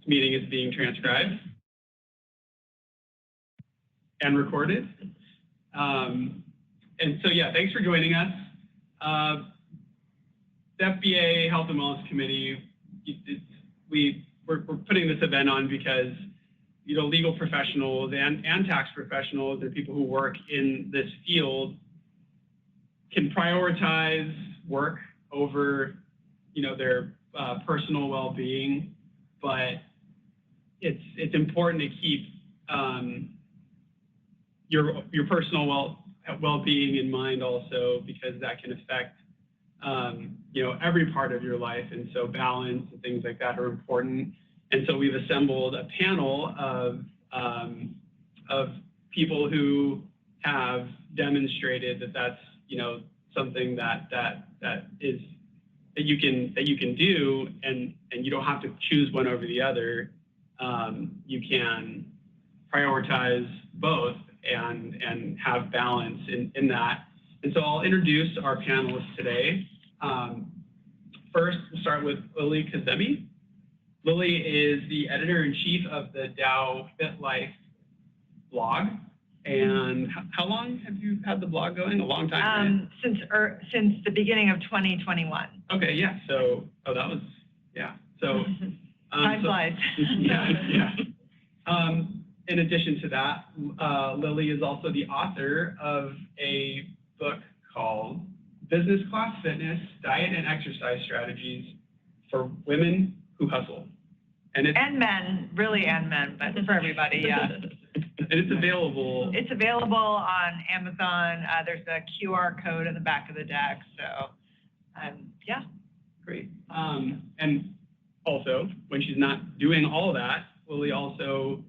meeting is being transcribed and recorded. And so, yeah, thanks for joining us. The FBA Health and Wellness Committee, we're putting this event on because legal professionals and tax professionals and people who work in this field can prioritize work over, their personal well-being, but it's important to keep your personal well-being in mind also, because that can affect every part of your life, and so balance and things like that are important. And so we've assembled a panel of people who have demonstrated that that's something that you can do, and you don't have to choose one over the other. You can prioritize both and have balance in that. And so I'll introduce our panelists today. First, we'll start with Lily Kazemi. Lily is the editor-in-chief of the DAOFitLife blog. And how long have you had the blog going? A long time, right? Since the beginning of 2021. Okay, yeah. So, that was, yeah. So, time flies. Yeah. In addition to that, Lily is also the author of a book called Business Class Fitness, Diet and Exercise Strategies for Women Who Hustle. And men, really, and men, but for everybody, yeah. And it's available. It's available on Amazon. There's a QR code in the back of the deck. So, yeah. Great. And also, when she's not doing all that, Lily also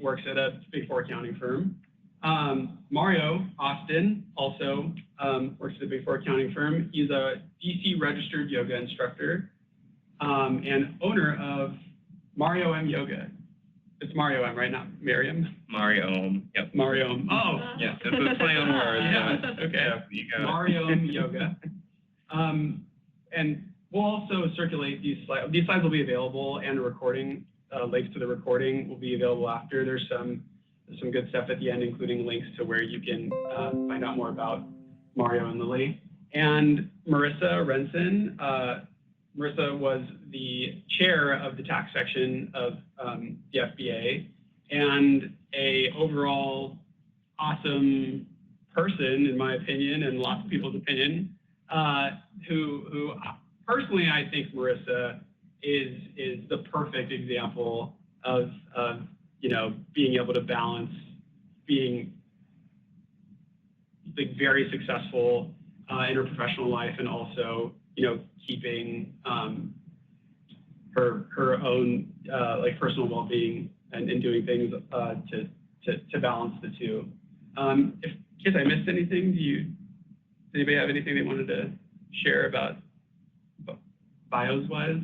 works at a Big Four accounting firm. Mario Austin also works at a Big Four accounting firm. He's a DC registered yoga instructor and owner of Mario M Yoga. It's Mario M, right? Not Miriam? Mario M. Yep. Mario M. Oh. Yeah, that's a play on words. Yeah. Okay. Yeah, you got Mario M Yoga. And we'll also circulate these slides. These slides will be available, and a recording, links to the recording will be available after. There's some good stuff at the end, including links to where you can find out more about Mario and Lily. And Marissa Renson. Marissa was the chair of the tax section of the FBA, and a overall awesome person, in my opinion, and lots of people's opinion, who personally, I think Marissa is the perfect example of being able to balance being very successful in her professional life, and also keeping her own personal well-being and doing things to balance the two. In case I missed anything, does anybody have anything they wanted to share about bios-wise?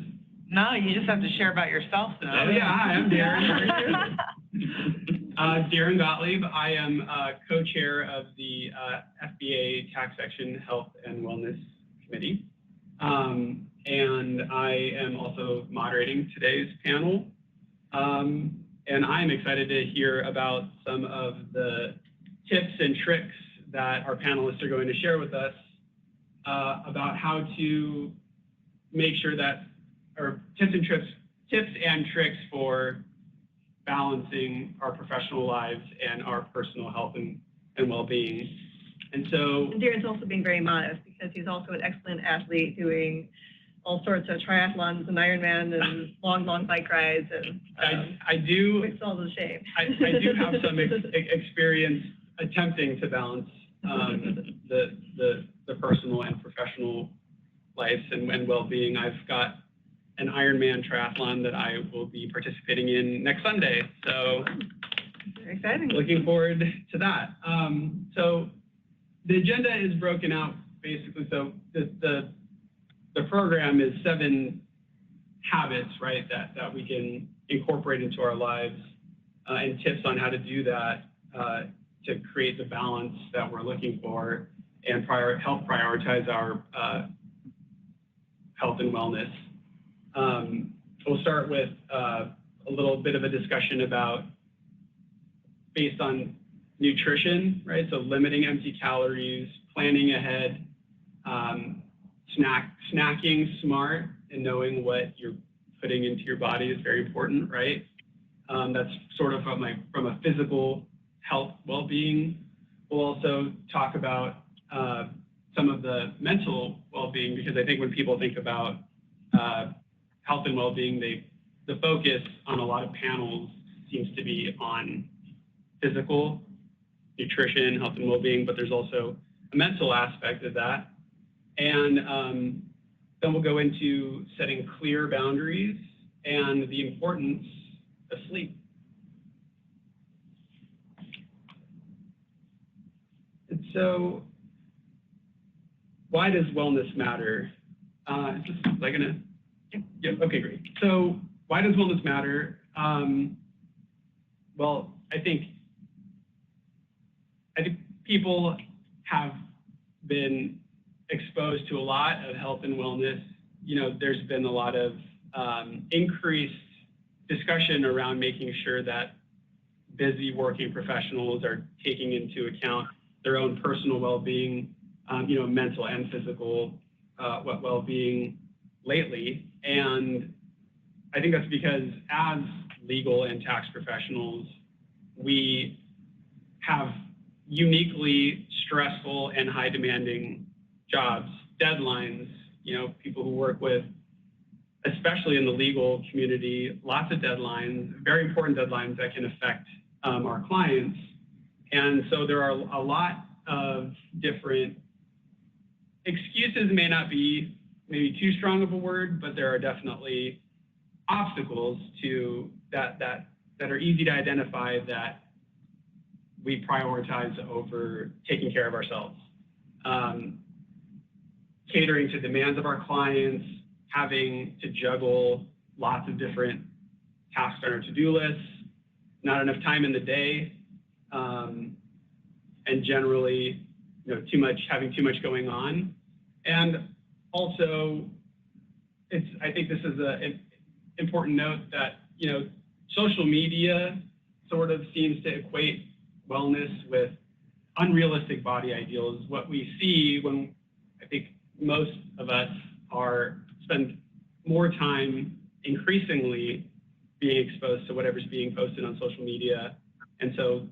No, you just have to share about yourself, though. Oh, yeah, hi, I'm Darren. Darren Gottlieb. I am co-chair of the FBA Tax Section Health and Wellness Committee. And I am also moderating today's panel. And I'm excited to hear about some of the tips and tricks that our panelists are going to share with us about how to make sure that, or tips and tricks for balancing our professional lives and our personal health and well-being. And so Darren's also being very modest, because he's also an excellent athlete doing all sorts of triathlons and Ironman and long bike rides. And I do. It's all the shame. I do have some experience attempting to balance the personal and professional life and well-being. I've got an Ironman triathlon that I will be participating in next Sunday. So very exciting. Looking forward to that. So the agenda is broken out basically. So the program is 7 habits, right, that we can incorporate into our lives, and tips on how to do that to create the balance that we're looking for and help prioritize our health and wellness. We'll start with a little bit of a discussion about based on nutrition, right? So limiting empty calories, planning ahead, snacking smart, and knowing what you're putting into your body is very important, right? That's sort of from a physical health well-being. We'll also talk about some of the mental well-being, because I think when people think about health and well-being, the focus on a lot of panels seems to be on physical nutrition, health and well-being, but there's also a mental aspect of that. And then we'll go into setting clear boundaries and the importance of sleep. And so, why does wellness matter? Is this like gonna? Yep. Okay, great. So, why does wellness matter? Well, I think people have been exposed to a lot of health and wellness. You know, there's been a lot of increased discussion around making sure that busy working professionals are taking into account their own personal well-being, you know, mental and physical well-being lately. And I think that's because as legal and tax professionals, we have uniquely stressful and high demanding jobs, deadlines, you know, people who work with, especially in the legal community, lots of deadlines, very important deadlines that can affect our clients. And so there are a lot of different excuses, may not be maybe too strong of a word, but there are definitely obstacles to that are easy to identify that we prioritize over taking care of ourselves. Catering to demands of our clients, having to juggle lots of different tasks on our to-do lists, not enough time in the day, and generally, you know, having too much going on. And also, I think this is an important note that, you know, social media sort of seems to equate wellness with unrealistic body ideals. What we see when I think most of us spend more time increasingly being exposed to whatever's being posted on social media. And so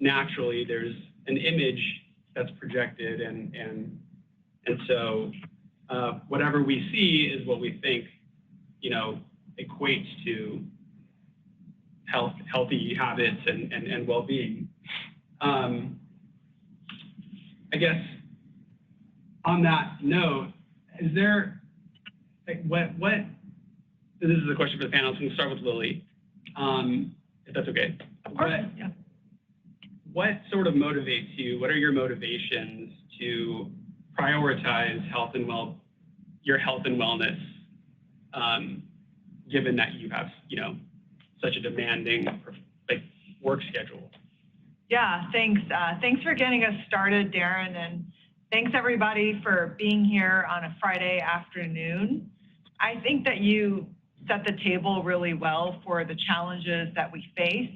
naturally there's an image that's projected and so whatever we see is what we think, you know, equates to healthy habits and well-being. I guess on that note, is there, like, this is a question for the panel, so we can start with Lily, if that's okay. Of course, yeah. What sort of motivates you? What are your motivations to prioritize your health and wellness, given that you have, you know, such a demanding work schedule? Yeah, thanks. Thanks for getting us started, Darren, and thanks everybody for being here on a Friday afternoon. I think that you set the table really well for the challenges that we face.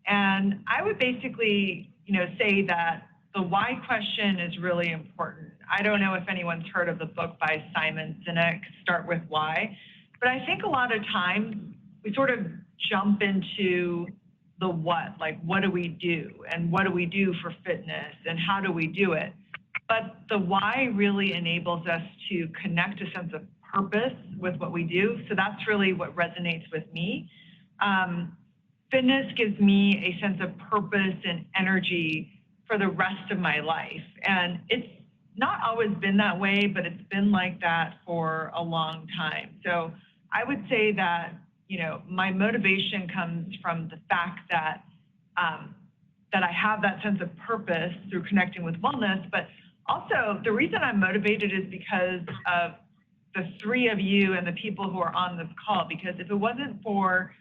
And I would basically, you know, say that the why question is really important. I don't know if anyone's heard of the book by Simon Sinek, Start With Why, but I think a lot of times we sort of jump into the what, like what do we do and what do we do for fitness and how do we do it? But the why really enables us to connect a sense of purpose with what we do. So that's really what resonates with me. Fitness gives me a sense of purpose and energy for the rest of my life. And it's not always been that way, but it's been like that for a long time. So I would say that, you know, my motivation comes from the fact that that I have that sense of purpose through connecting with wellness, but also the reason I'm motivated is because of the three of you and the people who are on this call, because if it wasn't for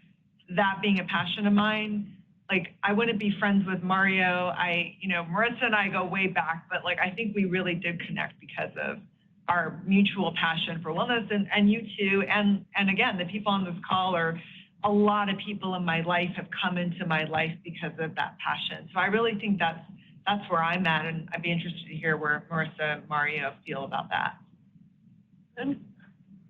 that being a passion of mine, like I wouldn't be friends with Mario. You know, Marissa and I go way back, but like I think we really did connect because of our mutual passion for wellness, and you too, and again, the people on this call are a lot of people in my life have come into my life because of that passion. So I really think that's where I'm at, and I'd be interested to hear where Marissa and Mario feel about that.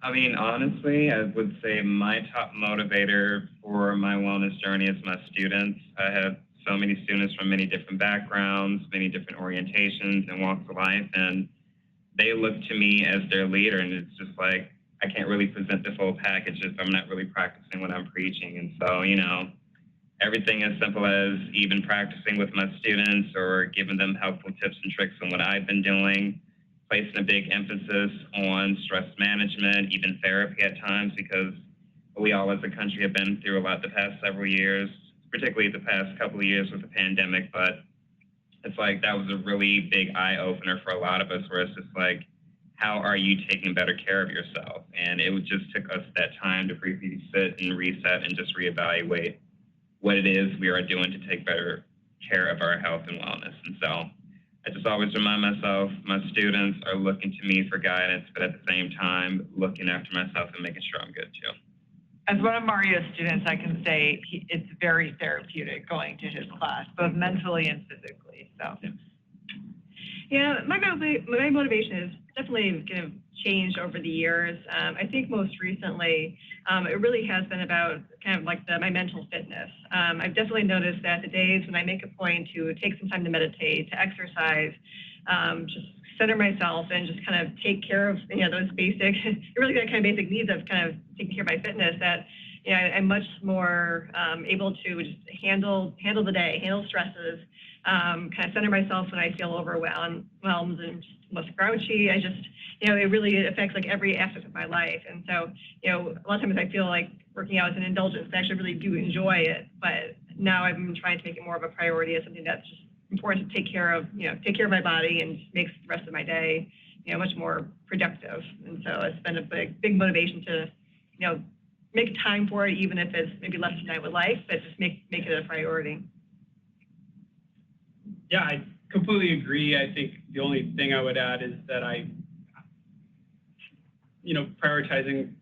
I mean, honestly, I would say my top motivator for my wellness journey is my students. I have so many students from many different backgrounds, many different orientations and walks of life, and they look to me as their leader, and it's just like, I can't really present the full package if I'm not really practicing what I'm preaching. And so, you know, everything as simple as even practicing with my students or giving them helpful tips and tricks on what I've been doing, placing a big emphasis on stress management, even therapy at times, because we all as a country have been through a lot the past several years, particularly the past couple of years with the pandemic. But it's like that was a really big eye-opener for a lot of us, where it's just like, how are you taking better care of yourself? And it just took us that time to briefly sit and reset and just reevaluate what it is we are doing to take better care of our health and wellness. And so I just always remind myself, my students are looking to me for guidance, but at the same time, looking after myself and making sure I'm good too. As one of Mario's students, I can say it's very therapeutic going to his class, both mentally and physically. So. Yeah, my motivation is definitely kind of changed over the years. I think most recently, it really has been about kind of like my mental fitness. I've definitely noticed that the days when I make a point to take some time to meditate, to exercise, just center myself and just kind of take care of, you know, those basic, really kind of basic needs of kind of taking care of my fitness, that, you know, I'm much more able to just handle the day, handle stresses, kind of center myself when I feel overwhelmed and just less grouchy. I just, you know, it really affects like every aspect of my life. And so, you know, a lot of times I feel like working out is an indulgence. I actually really do enjoy it, but now I'm trying to make it more of a priority as something that's just important to take care of, you know, take care of my body, and just makes the rest of my day, you know, much more productive. And so it's been a big motivation to, you know, make time for it, even if it's maybe less than I would like, but just make it a priority. Yeah, I completely agree. I think the only thing I would add is that prioritizing,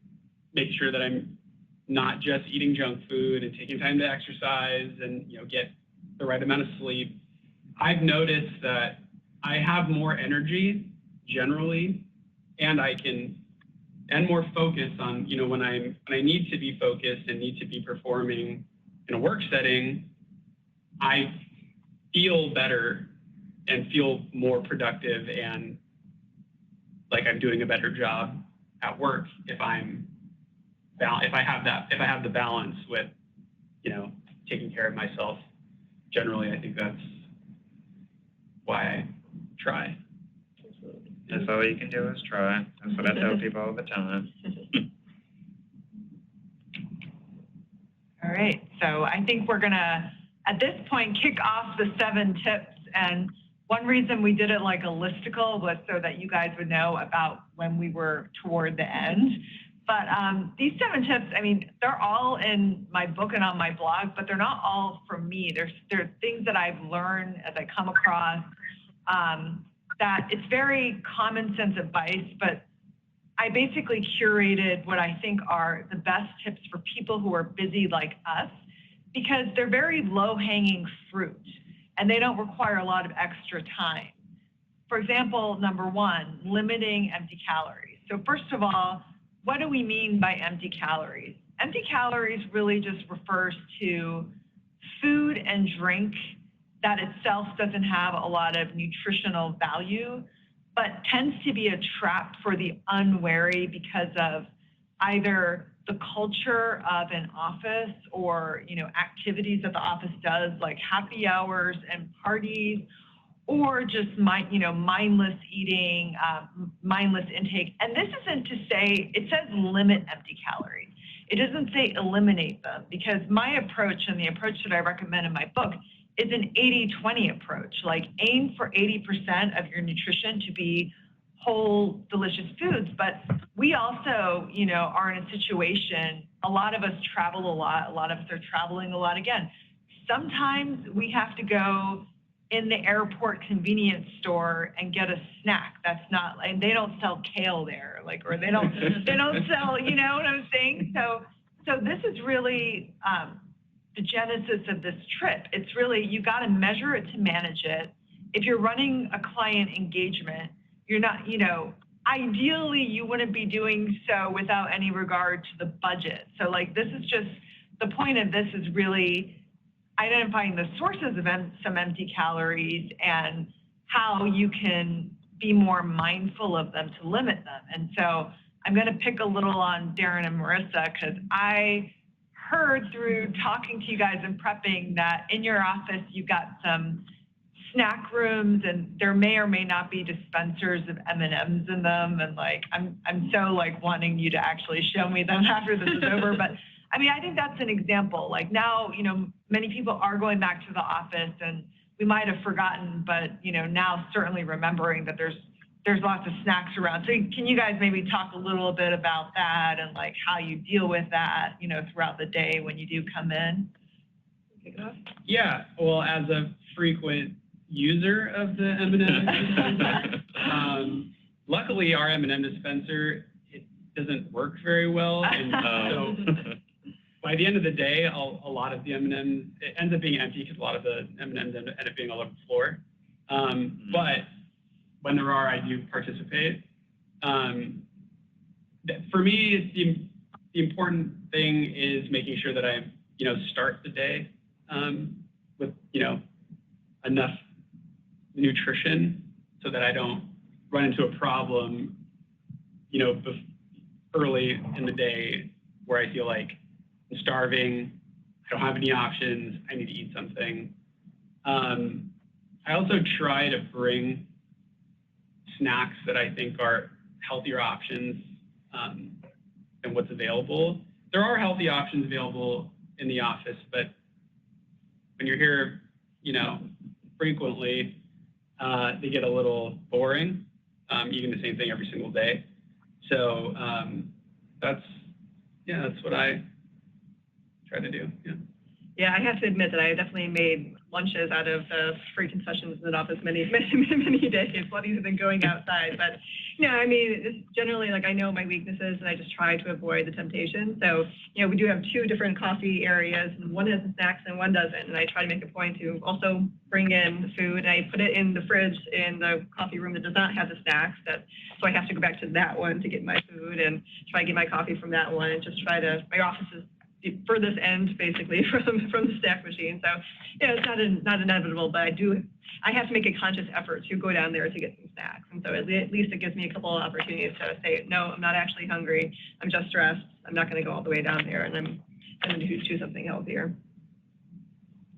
make sure that I'm not just eating junk food and taking time to exercise and, you know, get the right amount of sleep. I've noticed that I have more energy generally, and more focus on, you know, when I need to be focused and need to be performing in a work setting, I feel better and feel more productive and like I'm doing a better job at work if I have the balance with, you know, taking care of myself. Generally, I think that's why I try. That's all you can do is try. That's what I tell people all the time. All right, so I think we're gonna, at this point, kick off the 7 tips. And one reason we did it like a listicle was so that you guys would know about when we were toward the end. But these 7 tips, I mean, they're all in my book and on my blog, but they're not all from me. They're things that I've learned as I come across, that it's very common sense advice, but I basically curated what I think are the best tips for people who are busy like us, because they're very low-hanging fruit and they don't require a lot of extra time. For example, number 1, limiting empty calories. So first of all, what do we mean by empty calories? Empty calories really just refers to food and drink that itself doesn't have a lot of nutritional value, but tends to be a trap for the unwary because of either the culture of an office or, you know, activities that the office does, like happy hours and parties, or just mindless eating, mindless intake. And this isn't to say, it says limit empty calories. It doesn't say eliminate them, because my approach and the approach that I recommend in my book is an 80-20 approach. Like, aim for 80% of your nutrition to be whole, delicious foods. But we also, you know, are in a situation, a lot of us travel a lot of us are traveling a lot again. Sometimes we have to go in the airport convenience store and get a snack that's not, and they don't sell kale there, like, or they don't sell, you know what I'm saying? So So this is really the genesis of this trip. It's really, you got to measure it to manage it. If you're running a client engagement, you're not, ideally you wouldn't be doing so without any regard to the budget. So like, this is just, the point of this is really identifying the sources of some empty calories and how you can be more mindful of them to limit them. And so I'm going to pick a little on Darren and Marissa, because I heard through talking to you guys and prepping that in your office you've got some snack rooms, and there may or may not be dispensers of M&Ms in them. And like, I'm so like wanting you to actually show me them after this is over. But I mean, I think that's an example. Like now, many people are going back to the office, and we might have forgotten, but now certainly remembering that there's lots of snacks around. So can you guys maybe talk a little bit about that and like how you deal with that, throughout the day when you do come in? Yeah, well, as a frequent user of the M&M dispenser, luckily our M&M dispenser, it doesn't work very well, and so by the end of the day, a lot of the M&Ms, it ends up being empty because a lot of the M&Ms end up being all over the floor. But when there are, I do participate. For me, it's the important thing is making sure that I, start the day with, enough nutrition so that I don't run into a problem, early in the day where I feel like I'm starving, I don't have any options, I need to eat something. I also try to bring snacks that I think are healthier options than what's available. There are healthy options available in the office, but when you're here, frequently, they get a little boring, eating the same thing every single day. So that's what I try to do. Yeah, I have to admit that I definitely made lunches out of the free concessions in the office many days, a lot easier than going outside. But I mean, it's generally, like, I know my weaknesses, and I just try to avoid the temptation. So, we do have two different coffee areas, and one has the snacks and one doesn't. And I try to make a point to also bring in the food. I put it in the fridge in the coffee room that does not have the snacks. So I have to go back to that one to get my food and try to get my coffee from that one, and just try to, my office is the furthest end basically from the snack machine. So it's not inevitable, but I have to make a conscious effort to go down there to get some snacks. And so at least it gives me a couple of opportunities to say, no, I'm not actually hungry, I'm just stressed, I'm not going to go all the way down there, and I'm going to choose something healthier.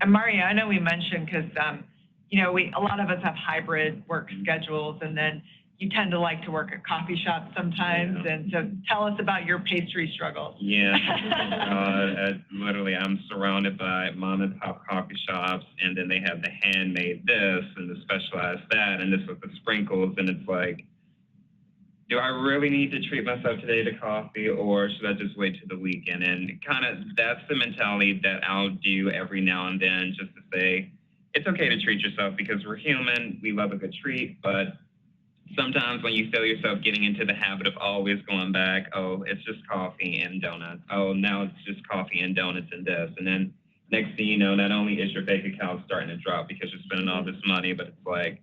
And Maria, I know we mentioned, because a lot of us have hybrid work schedules, and then you tend to like to work at coffee shops sometimes. Yeah. And so tell us about your pastry struggles. Yeah, literally, I'm surrounded by mom and pop coffee shops, and then they have the handmade this and the specialized that, and this with the sprinkles, and it's like, do I really need to treat myself today to coffee, or should I just wait till the weekend? And kind of that's the mentality that I'll do every now and then, just to say, it's okay to treat yourself because we're human, we love a good treat, but sometimes when you feel yourself getting into the habit of always going back, oh, it's just coffee and donuts. Oh, now it's just coffee and donuts and this. And then next thing you know, not only is your bank account starting to drop because you're spending all this money, but it's like,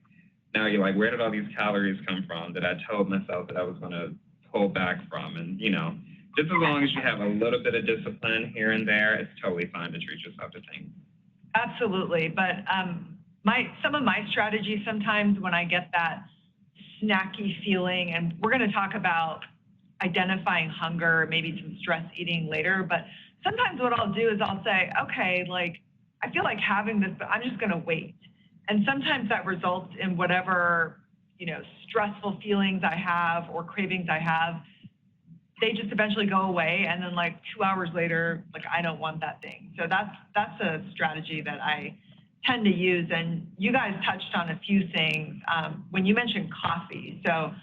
now you're like, where did all these calories come from that I told myself that I was going to pull back from? And, just as long as you have a little bit of discipline here and there, it's totally fine to treat yourself to things. Absolutely. But some of my strategies sometimes when I get that snacky feeling, and we're going to talk about identifying hunger, maybe some stress eating later, but sometimes what I'll do is I'll say, okay, like, I feel like having this, but I'm just going to wait. And sometimes that results in whatever, stressful feelings I have or cravings I have, they just eventually go away. And then like 2 hours later, like, I don't want that thing. So that's a strategy that I tend to use. And you guys touched on a few things when you mentioned coffee. So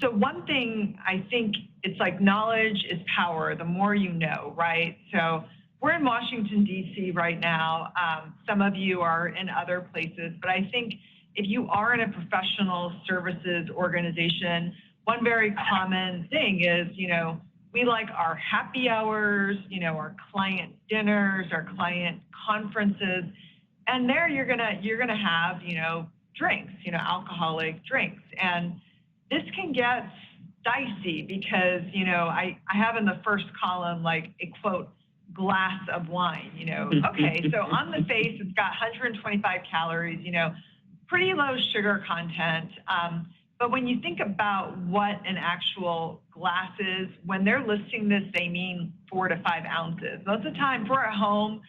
one thing, I think it's like knowledge is power, the more you know, right? So we're in Washington, D.C. right now. Some of you are in other places, but I think if you are in a professional services organization, one very common thing is, we like our happy hours, you know, our client dinners, our client conferences, and there you're gonna have, you know, drinks, you know, alcoholic drinks, and this can get dicey because, you know, I have in the first column like a quote glass of wine, you know. Okay, so on the face it's got 125 calories, you know, pretty low sugar content. But when you think about what an actual glass is, when they're listing this, they mean 4 to 5 ounces. Most of the time, if we're at home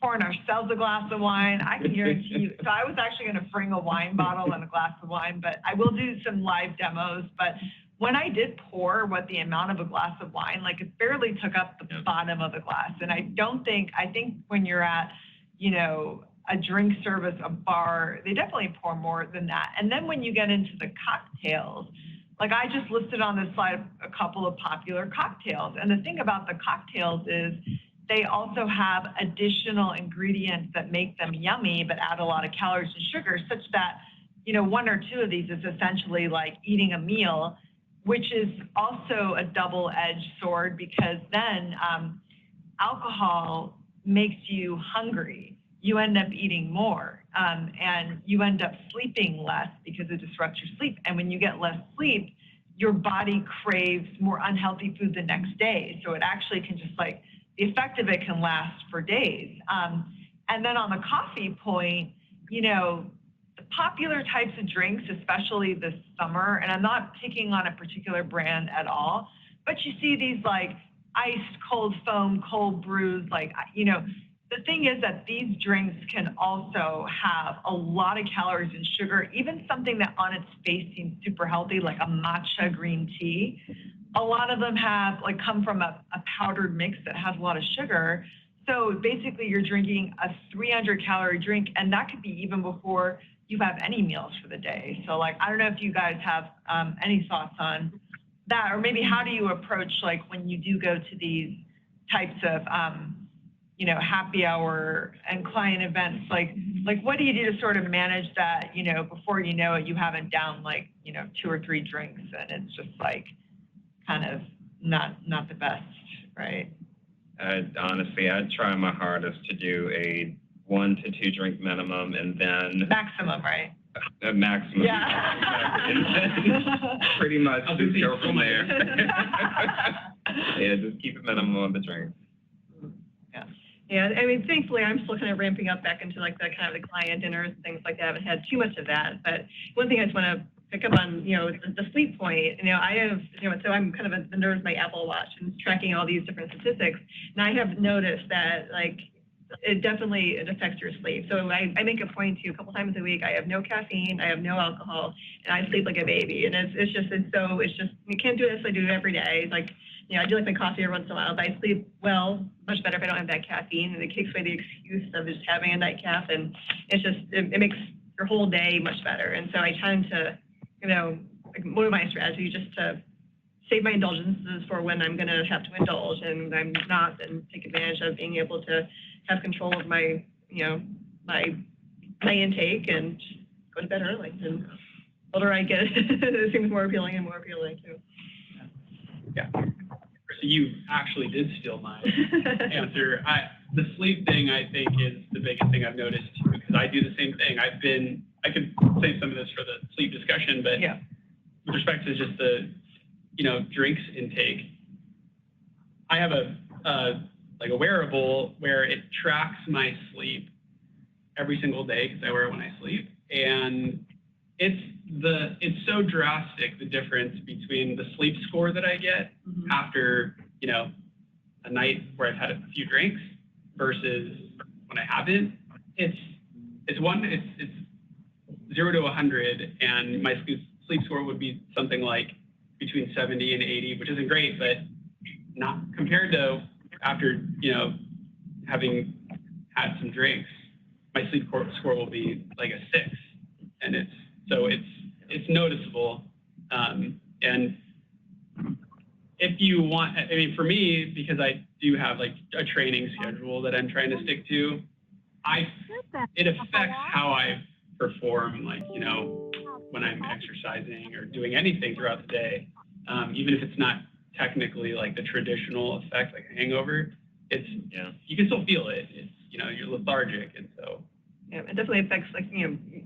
pouring ourselves a glass of wine, I can guarantee you. So I was actually going to bring a wine bottle and a glass of wine, but I will do some live demos. But when I did pour what the amount of a glass of wine, like it barely took up the bottom of the glass. And I think when you're at, you know, a drink service, a bar, they definitely pour more than that. And then when you get into the cocktails, like I just listed on this slide a couple of popular cocktails. And the thing about the cocktails is they also have additional ingredients that make them yummy, but add a lot of calories and sugar, such that, you know, 1 or 2 of these is essentially like eating a meal, which is also a double-edged sword because then alcohol makes you hungry. You end up eating more, and you end up sleeping less because it disrupts your sleep. And when you get less sleep, your body craves more unhealthy food the next day. So it actually can just like, the effect of it can last for days. And then on the coffee point, you know, the popular types of drinks, especially this summer, and I'm not picking on a particular brand at all, but you see these like iced cold foam, cold brews, like, you know, the thing is that these drinks can also have a lot of calories and sugar, even something that on its face seems super healthy, like a matcha green tea. A lot of them have like come from a powdered mix that has a lot of sugar. So basically you're drinking a 300 calorie drink, and that could be even before you have any meals for the day. So like, I don't know if you guys have any thoughts on that, or maybe how do you approach like when you do go to these types of you know, happy hour and client events, like what do you do to sort of manage that, you know, before you know it, you haven't down like, you know, 2 or 3 drinks and it's just like kind of not the best, right? Honestly, I'd try my hardest to do a 1 to 2 drink minimum and then maximum, right? A maximum. Yeah. And then pretty much just go from there. Yeah, just keep it minimum of the drinks. Yeah, I mean, thankfully, I'm still kind of ramping up back into like the kind of the client dinners and things like that. I haven't had too much of that. But one thing I just want to pick up on, you know, the sleep point. You know, I have, you know, so I'm kind of a nerd with my Apple Watch and tracking all these different statistics. And I have noticed that like it affects your sleep. So I make a point to a couple times a week. I have no caffeine, I have no alcohol, and I sleep like a baby. And it's just you can't do this. I do it every day. Like, you know, I do like my coffee every once in a while, but I sleep well, much better if I don't have that caffeine, and it takes away the excuse of just having a nightcap, and it's just, it makes your whole day much better. And so I tend to, you know, like one of my strategies just to save my indulgences for when I'm going to have to indulge, and I'm not, and take advantage of being able to have control of my, you know, my intake and just go to bed early. And the older I get, it seems more appealing and more appealing too. Yeah. So you actually did steal my answer. The sleep thing, I think, is the biggest thing I've noticed too, because I do the same thing. I could save some of this for the sleep discussion, but yeah, with respect to just the, you know, drinks intake, I have like a wearable where it tracks my sleep every single day because I wear it when I sleep, and it's so drastic, the difference between the sleep score that I get after, you know, a night where I've had a few drinks versus when I haven't. It's 0 to 100, and my sleep score would be something like between 70 and 80, which isn't great, but not compared to after, you know, having had some drinks. My sleep score will be like a 6, and it's noticeable. And if you want, I mean, for me, because I do have like a training schedule that I'm trying to stick to, it affects how I perform, like, you know, when I'm exercising or doing anything throughout the day, even if it's not technically like the traditional effect, like hangover. It's Yeah. you can still feel it. It's you're lethargic, and so. Yeah, it definitely affects, like,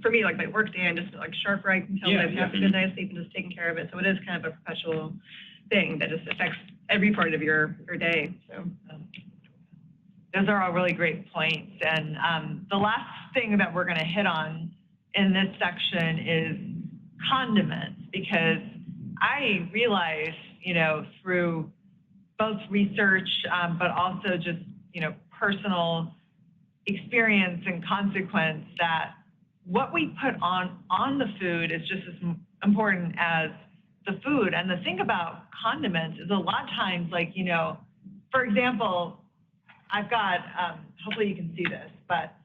for me, like, my work day, I'm just, like, sharp right until I've had a good night's sleep and just taking care of it. So it is kind of a perpetual thing that just affects every part of your day, so. Those are all really great points. And the last thing that we're going to hit on in this section is condiments, because I realized, through both research, but also just, personal experience and consequence, that what we put on the food is just as important as the food. And the thing about condiments is a lot of times, like, for example, I've got, hopefully you can see this, but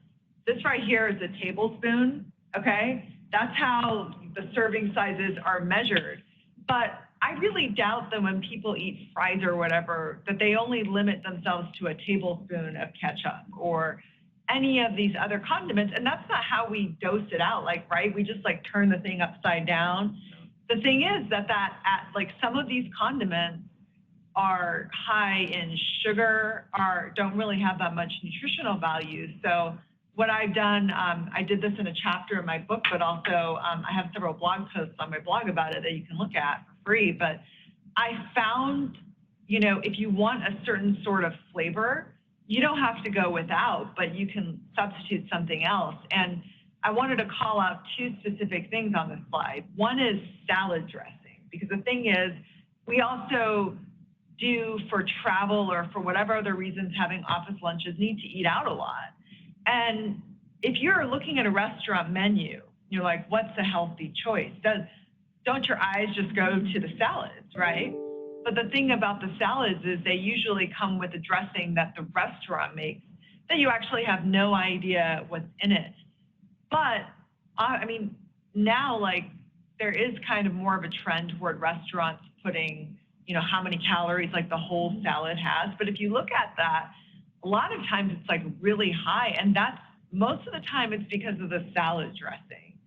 this right here is a tablespoon, okay? That's how the serving sizes are measured. But I really doubt that when people eat fries or whatever, that they only limit themselves to a tablespoon of ketchup or any of these other condiments. And that's not how we dose it out, like, right? We just like turn the thing upside down. The thing is that like some of these condiments are high in sugar, don't really have that much nutritional value. So what I've done, I did this in a chapter in my book, but also I have several blog posts on my blog about it that you can look at for free. But I found, if you want a certain sort of flavor, you don't have to go without, but you can substitute something else. And I wanted to call out two specific things on this slide. One is salad dressing, because the thing is, we also do, for travel or for whatever other reasons, having office lunches, need to eat out a lot. And if you're looking at a restaurant menu, you're like, what's a healthy choice? Don't your eyes just go to the salads, right? But the thing about the salads is they usually come with a dressing that the restaurant makes that you actually have no idea what's in it. But, I mean, now, like, there is kind of more of a trend toward restaurants putting, how many calories, like, the whole salad has. But if you look at that, a lot of times it's, like, really high. And that's, most of the time, it's because of the salad dressing.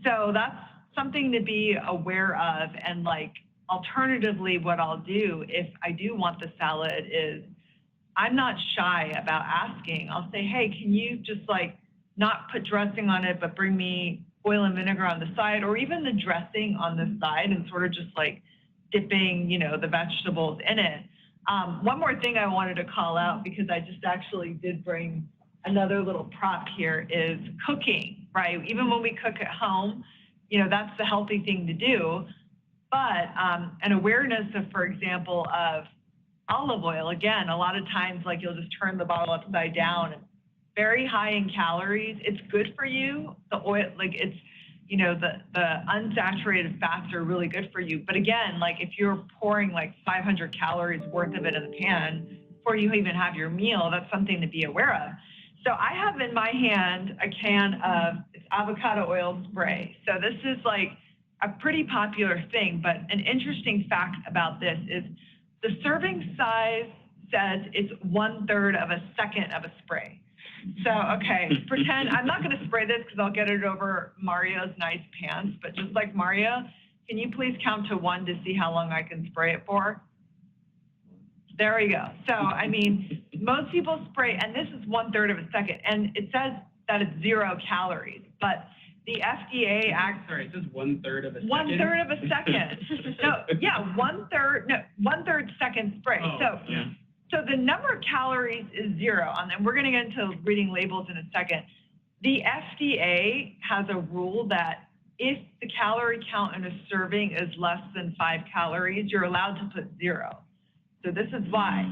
So that's something to be aware of. And, like, alternatively, what I'll do if I do want the salad is I'm not shy about asking. I'll say, hey, can you just, like, not put dressing on it, but bring me oil and vinegar on the side, or even the dressing on the side, and sort of just like dipping, the vegetables in it. One more thing I wanted to call out, because I just actually did bring another little prop here, is cooking, right? Even when we cook at home, that's the healthy thing to do. But an awareness of, for example, of olive oil, again, a lot of times, like, you'll just turn the bottle upside down, and very high in calories. It's good for you. The oil, like, it's, the unsaturated fats are really good for you. But again, like, if you're pouring like 500 calories worth of it in the pan before you even have your meal, that's something to be aware of. So I have in my hand a can of avocado oil spray. So this is like a pretty popular thing, but an interesting fact about this is the serving size says it's 1/3 of a second of a spray. So, okay, pretend, I'm not going to spray this because I'll get it over Mario's nice pants, but just like Mario, can you please count to 1 to see how long I can spray it for? There we go. So, I mean, most people spray, and this is 1/3 of a second, and it says that it's 0 calories, but the FDA Sorry, it says 1/3 of a second. 1/3 of a second. No, yeah, 1/3 second spray. Oh, so. Yeah. So the number of calories is 0, and we're going to get into reading labels in a second. The FDA has a rule that if the calorie count in a serving is less than 5 calories, you're allowed to put 0. So this is why.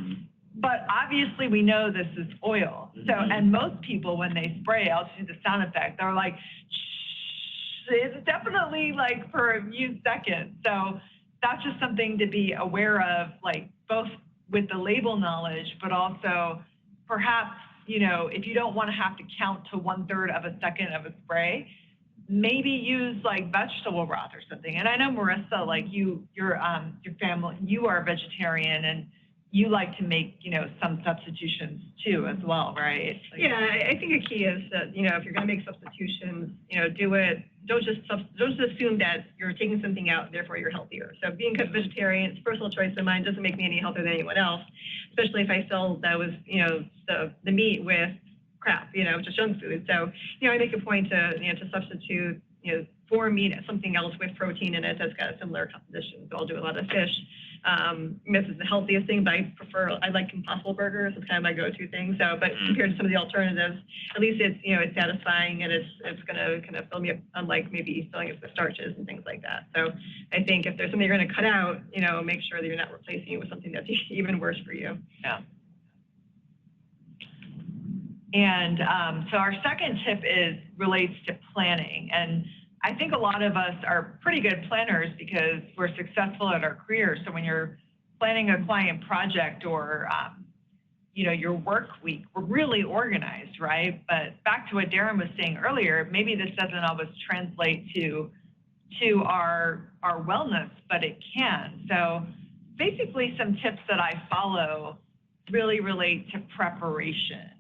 But obviously we know this is oil. So, and most people, when they spray, I'll do the sound effect, they're like, shh, it's definitely like for a few seconds. So that's just something to be aware of, like, both with the label knowledge, but also perhaps, if you don't want to have to count to 1/3 of a second of a spray, maybe use like vegetable broth or something. And I know, Marissa, like your family, you are a vegetarian, and you like to make, some substitutions too as well, right? Like, yeah, I think a key is that, if you're going to make substitutions, do it don't just assume that you're taking something out, therefore you're healthier. So being a vegetarian, it's a personal choice of mine, doesn't make me any healthier than anyone else, especially if I feel that was, the meat with crap, just junk food. So, I make a point to substitute, for meat something else with protein in it that's got a similar composition. So I'll do a lot of fish. This is the healthiest thing, but I like Impossible burgers. It's kind of my go-to thing. So, but compared to some of the alternatives, at least it's, it's satisfying and it's going to kind of fill me up, unlike maybe filling it with starches and things like that. So I think if there's something you're going to cut out, make sure that you're not replacing it with something that's even worse for you. Yeah. And so our second tip relates to planning. And I think a lot of us are pretty good planners because we're successful at our careers. So when you're planning a client project or, your work week, we're really organized, right? But back to what Darren was saying earlier, maybe this doesn't always translate to our wellness, but it can. So basically some tips that I follow really relate to preparation.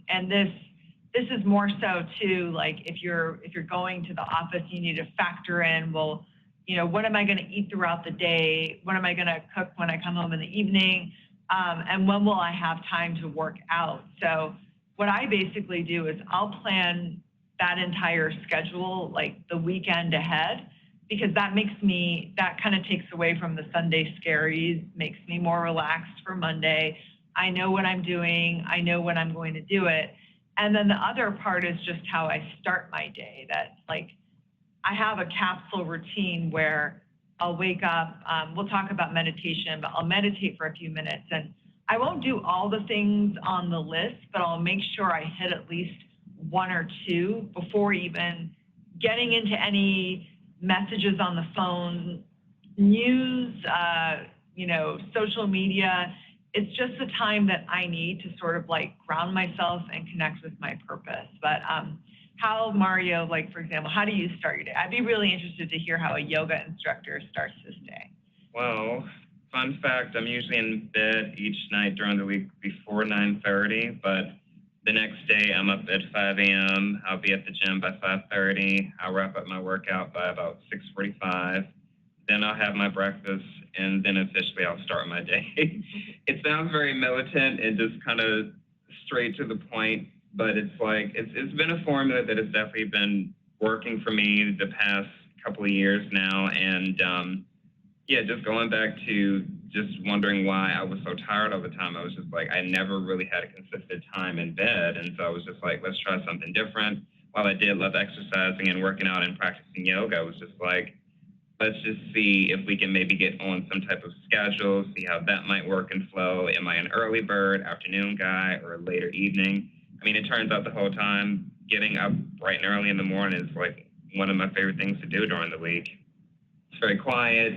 And this is more so too, like if you're going to the office, you need to factor in, well, what am I going to eat throughout the day? What am I going to cook when I come home in the evening? And when will I have time to work out? So what I basically do is I'll plan that entire schedule, like the weekend ahead, because that kind of takes away from the Sunday scaries, makes me more relaxed for Monday. I know what I'm doing. I know when I'm going to do it. And then the other part is just how I start my day. That like I have a capsule routine where I'll wake up, we'll talk about meditation, but I'll meditate for a few minutes. And I won't do all the things on the list, but I'll make sure I hit at least one or two before even getting into any messages on the phone, news, social media. It's just the time that I need to sort of like ground myself and connect with my purpose. But Mario, like for example, how do you start your day? I'd be really interested to hear how a yoga instructor starts his day. Well, fun fact, I'm usually in bed each night during the week before 9:30, but the next day I'm up at 5 a.m. I'll be at the gym by 5:30. I'll wrap up my workout by about 6:45. Then I'll have my breakfast, and then officially I'll start my day. It sounds very militant and just kind of straight to the point, but it's like, it's been a formula that has definitely been working for me the past couple of years now. And just going back to just wondering why I was so tired all the time. I was just like, I never really had a consistent time in bed. And so I was just like, let's try something different. While I did love exercising and working out and practicing yoga, I was just like, let's just see if we can maybe get on some type of schedule, see how that might work and flow. Am I an early bird, afternoon guy, or a later evening? I mean, it turns out the whole time getting up bright and early in the morning is like one of my favorite things to do during the week. It's very quiet,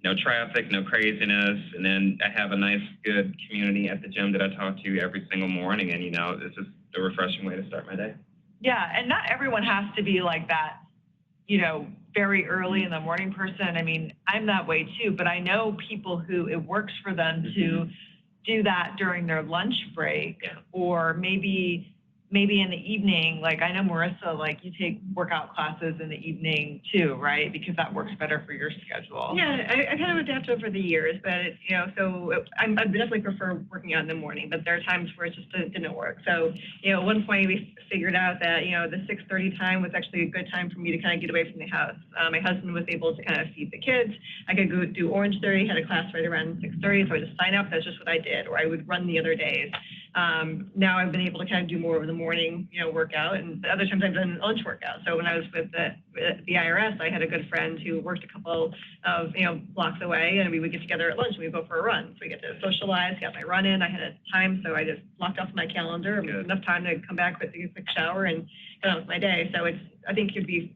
no traffic, no craziness. And then I have a nice, good community at the gym that I talk to every single morning. And, it's just a refreshing way to start my day. Yeah, and not everyone has to be like that, very early in the morning person. I mean, I'm that way too, but I know people who it works for them to do that during their lunch break, or maybe in the evening. Like I know Marissa, like you take workout classes in the evening too, right? Because that works better for your schedule. Yeah, I kind of adapt over the years, but so I definitely prefer working out in the morning, but there are times where it just didn't work. So, at one point we figured out that, the 6:30 time was actually a good time for me to kind of get away from the house. My husband was able to kind of feed the kids. I could go do Orange Theory, had a class right around 6:30, so I just sign up. That's just what I did, or I would run the other days. Now I've been able to kind of do more of the morning, workout, and other times I've done lunch workout. So when I was with the IRS, I had a good friend who worked a couple of, blocks away, and we would get together at lunch and we'd go for a run. So we get to socialize, got my run in. I had a time, so I just blocked off my calendar, enough time to come back with a quick shower and get on with my day. So I think you'd be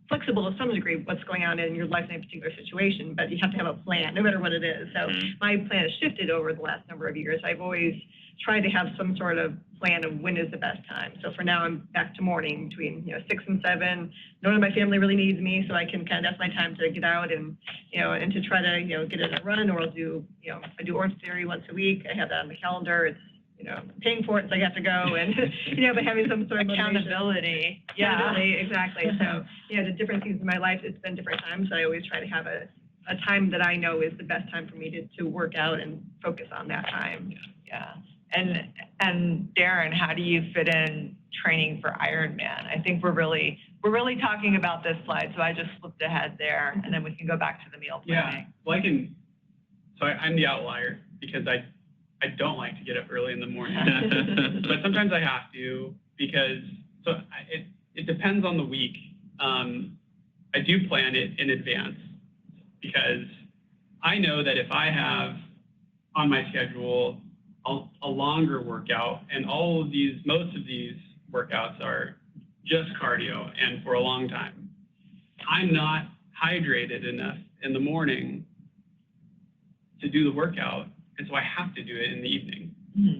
flexible to some degree what's going on in your life in a particular situation, but you have to have a plan, no matter what it is. So my plan has shifted over the last number of years. I've always tried to have some sort of plan of when is the best time. So for now, I'm back to morning between 6 and 7. No one in my family really needs me, so I can kind of, that's my time to get out and and to try to get in a run, or I'll do I do Orange Theory once a week. I have that on the calendar. It's paying for it, so I have to go, and but having some sort of accountability. Accountability, exactly. So the different seasons of my life, it's been different times. So I always try to have a time that I know is the best time for me to work out and focus on that time. Yeah. And Darren, how do you fit in training for Ironman? I think we're really talking about this slide, so I just flipped ahead there, and then we can go back to the meal planning. Yeah, well, I'm the outlier because I don't like to get up early in the morning, but sometimes I have to because it depends on the week. I do plan it in advance because I know that if I have on my schedule a longer workout, and most of these workouts are just cardio and for a long time, I'm not hydrated enough in the morning to do the workout, and so I have to do it in the evening.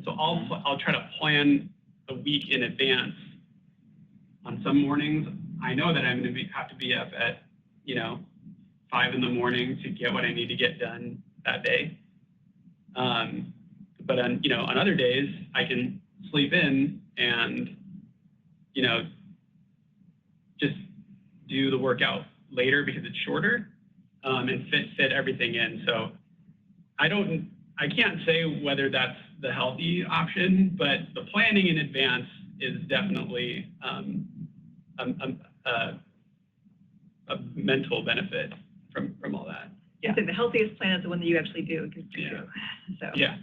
So I'll try to plan the week in advance. On some mornings, I know that I'm going to have to be up at 5 in the morning to get what I need to get done that day. But on other days, I can sleep in and just do the workout later because it's shorter and fit everything in. So I can't say whether that's the healthy option, but the planning in advance is definitely a mental benefit from all that. Yeah. So the healthiest plan is the one that you actually do. So. Yeah.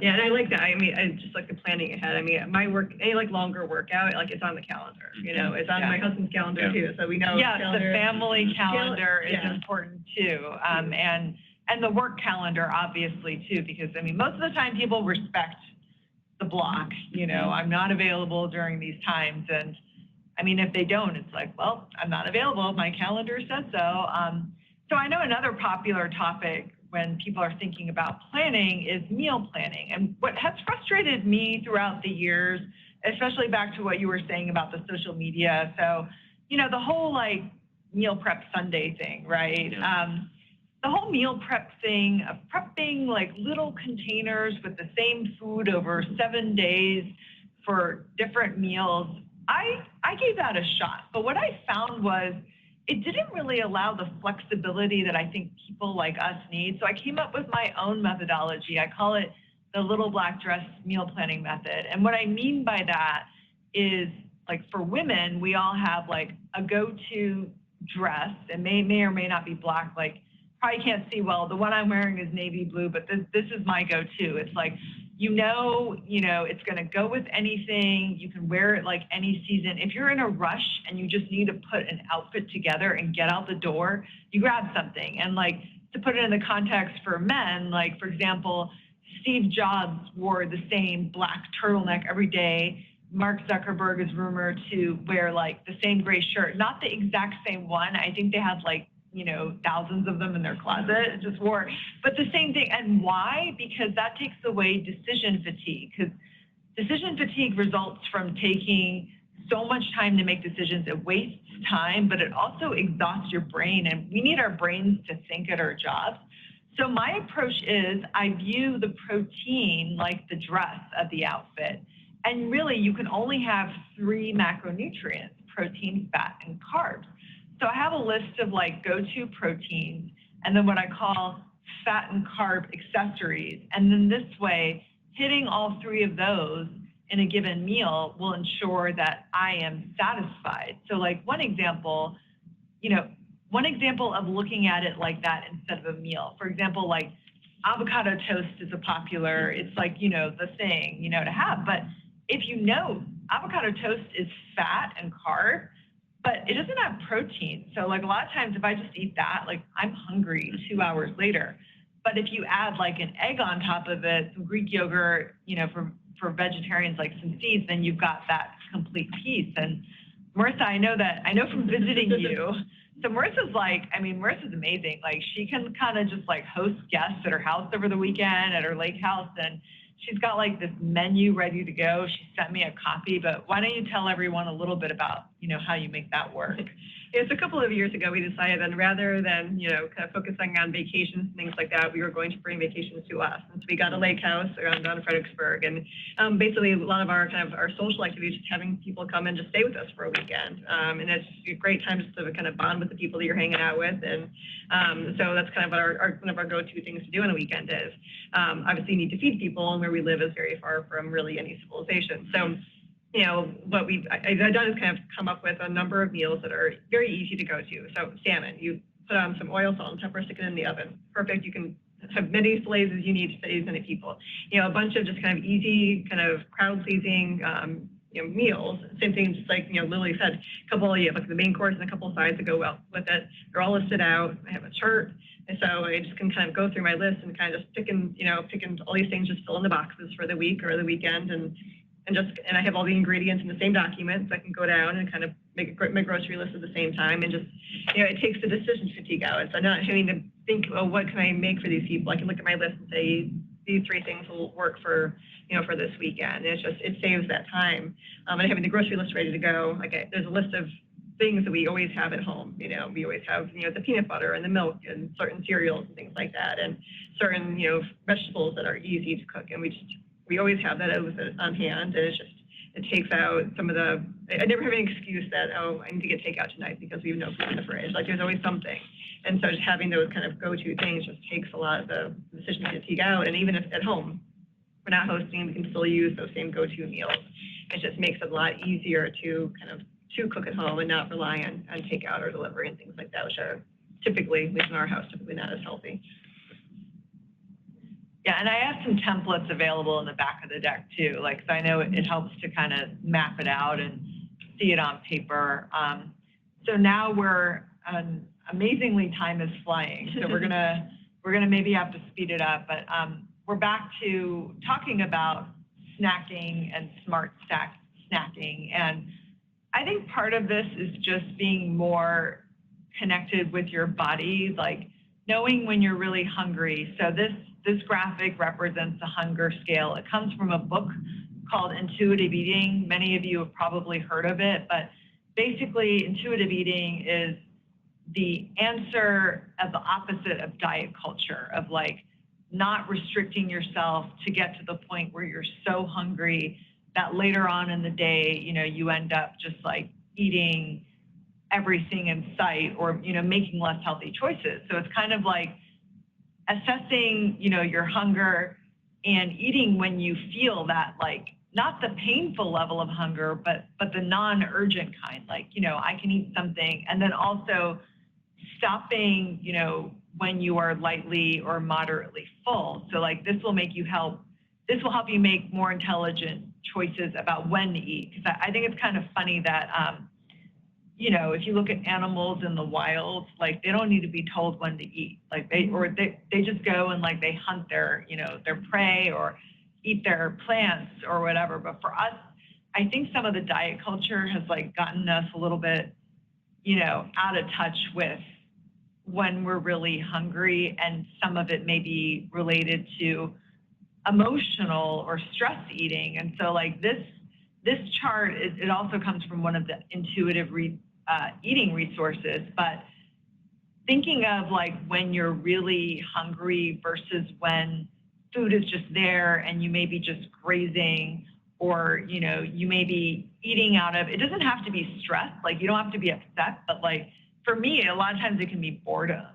Yeah, and I like that. I mean, I just like the planning ahead. I mean, my any longer workout, it's on the calendar. It's on my husband's calendar too, so we know. Yeah, the family calendar is important too, and the work calendar obviously too, because most of the time people respect the block. I'm not available during these times, and if they don't, it's like, well, I'm not available. My calendar says so. So I know another popular topic when people are thinking about planning is meal planning. And what has frustrated me throughout the years, especially back to what you were saying about the social media. So, the whole meal prep Sunday thing, right? Yeah. The whole meal prep thing of prepping little containers with the same food over 7 days for different meals. I gave that a shot, but what I found was it didn't really allow the flexibility that I think people like us need. So I came up with my own methodology. I call it the little black dress meal planning method. And what I mean by that is for women, we all have a go-to dress, and may or may not be black. Probably can't see well. The one I'm wearing is navy blue, but this is my go-to. It's it's going to go with anything. You can wear it any season. If you're in a rush and you just need to put an outfit together and get out the door, you grab something. And to put it in the context for men, for example, Steve Jobs wore the same black turtleneck every day. Mark Zuckerberg is rumored to wear the same gray shirt, not the exact same one. I think they have thousands of them in their closet, just wore, but the same thing. And why? Because that takes away decision fatigue, because decision fatigue results from taking so much time to make decisions. It wastes time, but it also exhausts your brain, and we need our brains to think at our jobs. So my approach is I view the protein like the dress of the outfit. And really, you can only have 3 macronutrients: protein, fat, and carbs. So I have a list of go-to proteins, and then what I call fat and carb accessories. And then this way, hitting all 3 of those in a given meal will ensure that I am satisfied. So one example of looking at it like that instead of a meal. For example, avocado toast is a popular, it's the thing, to have. But if avocado toast is fat and carb, but it doesn't have protein. So a lot of times if I just eat that, I'm hungry 2 hours later. But if you add an egg on top of it, some Greek yogurt, for vegetarians, some seeds, then you've got that complete piece. And Marissa, I know from visiting you, so Marissa's Marissa's amazing. She can kind of just host guests at her house over the weekend at her lake house, and she's got this menu ready to go. She sent me a copy, but why don't you tell everyone a little bit about, how you make that work? It's a couple of years ago, we decided that rather than, kind of focusing on vacations and things like that, we were going to bring vacations to us. And so we got a lake house around down in Fredericksburg. And basically, a lot of our our social activities, just having people come and just stay with us for a weekend. And it's a great time just to kind of bond with the people that you're hanging out with. And so that's kind of what one of our go-to things to do on a weekend is. Obviously, you need to feed people, and where we live is very far from really any civilization. So, what I've done is kind of come up with a number of meals that are very easy to go to. So salmon, you put on some oil, salt, and pepper, stick it in the oven. Perfect. You can have many fillets as you need to feed as many people. A bunch of just kind of easy, kind of crowd-pleasing, meals. Same thing, just like, Lily said, you have like the main course and a couple of sides that go well with it. They're all listed out. I have a chart. And so I just can kind of go through my list and kind of just picking all these things, just fill in the boxes for the week or the weekend. And I have all the ingredients in the same document, so I can go down and kind of make my grocery list at the same time, and just, it takes the decision fatigue out. So I'm not having to think, oh, what can I make for these people? I can look at my list and say, these 3 things will work for, for this weekend. And it saves that time. And having the grocery list ready to go, there's a list of things that we always have at home. We always have, the peanut butter and the milk and certain cereals and things like that, and certain, vegetables that are easy to cook. And we always have that on hand, and it takes out some of the, I never have an excuse that, oh, I need to get takeout tonight because we have no food in the fridge. There's always something. And so just having those kind of go-to things just takes a lot of the decision fatigue out. And even if at home we're not hosting, we can still use those same go-to meals. It just makes it a lot easier to cook at home and not rely on takeout or delivery and things like that, which are typically, at least in our house, typically not as healthy. Yeah, and I have some templates available in the back of the deck too. So I know it helps to kind of map it out and see it on paper. So now amazingly time is flying. So we're gonna maybe have to speed it up, but we're back to talking about snacking and smart snacking. And I think part of this is just being more connected with your body, knowing when you're really hungry. So this graphic represents the hunger scale. It comes from a book called Intuitive Eating. Many of you have probably heard of it, but basically intuitive eating is the answer of the opposite of diet culture, of not restricting yourself to get to the point where you're so hungry that later on in the day, you end up just eating everything in sight, or, making less healthy choices. So it's kind of assessing, your hunger and eating when you feel that, not the painful level of hunger, but the non-urgent kind, I can eat something, and then also stopping, when you are lightly or moderately full. So this will help you make more intelligent choices about when to eat. Because I think it's kind of funny that, if you look at animals in the wild, they don't need to be told when to eat. They just go and they hunt their, their prey or eat their plants or whatever. But for us, I think some of the diet culture has gotten us a little bit, out of touch with when we're really hungry, and some of it may be related to emotional or stress eating. And so this chart, it also comes from one of the intuitive eating resources, but thinking of when you're really hungry versus when food is just there and you may be just grazing, or you may be eating out of, it doesn't have to be stress, you don't have to be upset, but for me, a lot of times it can be boredom,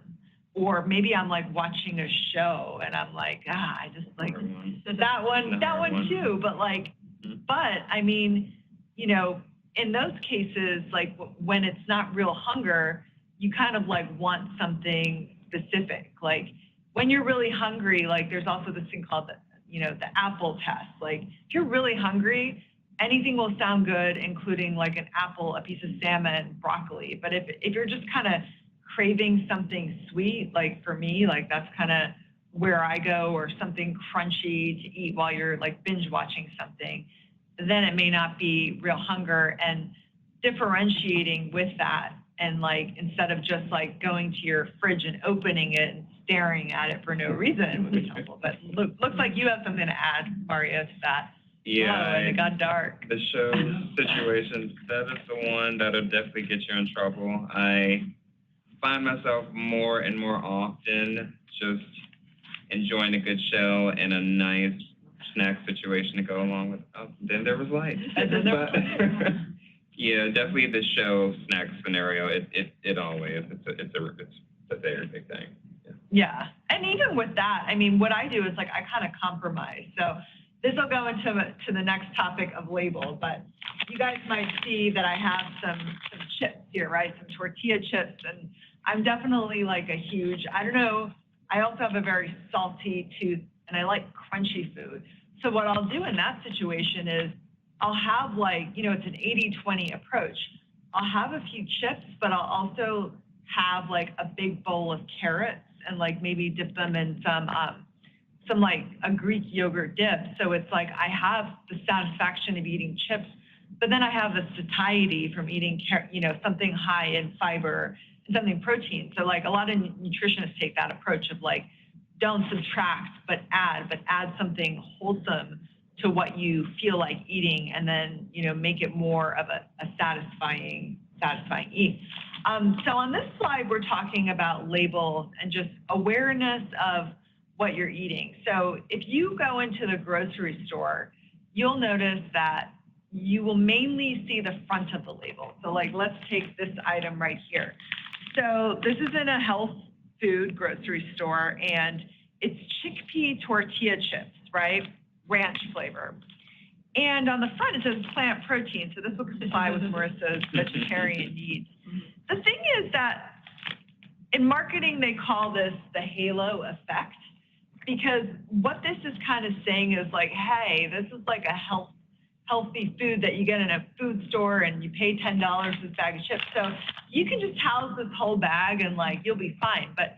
or maybe I'm watching a show and I'm I just that one too, but I mean, in those cases, when it's not real hunger, you kind of want something specific. When you're really hungry, there's also this thing called the apple test. If you're really hungry, anything will sound good, including an apple, a piece of salmon, broccoli. But if you're just kind of craving something sweet, for me, that's kind of where I go, or something crunchy to eat while you're binge watching something, then it may not be real hunger. And differentiating with that, and instead of just going to your fridge and opening it and staring at it for no reason would be helpful. But looks like you have something to add, Mario, to that. Yeah, and it got dark. the show situation, that is the one that'll definitely get you in trouble. I find myself more and more often just enjoying a good show and a nice snack situation to go along with. Oh, then there was light. And then there But, yeah, definitely the show snack scenario. It always it's a very big thing. Yeah, and even with that, I mean, what I do is like I kind of compromise. So this will go into the next topic of label, but you guys might see that I have some chips here, right? Some tortilla chips, and I'm definitely like a huge, I don't know, I also have a very salty tooth, and I like crunchy food. So what I'll do in that situation is I'll have like, you know, it's an 80-20 approach. I'll have a few chips, but I'll also have like a big bowl of carrots and like maybe dip them in some like a Greek yogurt dip. So it's like I have the satisfaction of eating chips, but then I have the satiety from eating, you know, something high in fiber and something protein. So like a lot of nutritionists take that approach of like, don't subtract, but add something wholesome to what you feel like eating, and then, you know, make it more of a satisfying eat. So on this slide, we're talking about labels and just awareness of what you're eating. So if you go into the grocery store, you'll notice that you will mainly see the front of the label. So like, let's take this item right here. So this is in a health food grocery store, and it's chickpea tortilla chips, right? Ranch flavor. And on the front, it says plant protein, so this will comply with Marissa's vegetarian needs. The thing is that in marketing, they call this the halo effect, because what this is kind of saying is like, hey, this is like a healthy food that you get in a food store and you pay $10 for this bag of chips. So you can just house this whole bag and like, you'll be fine. But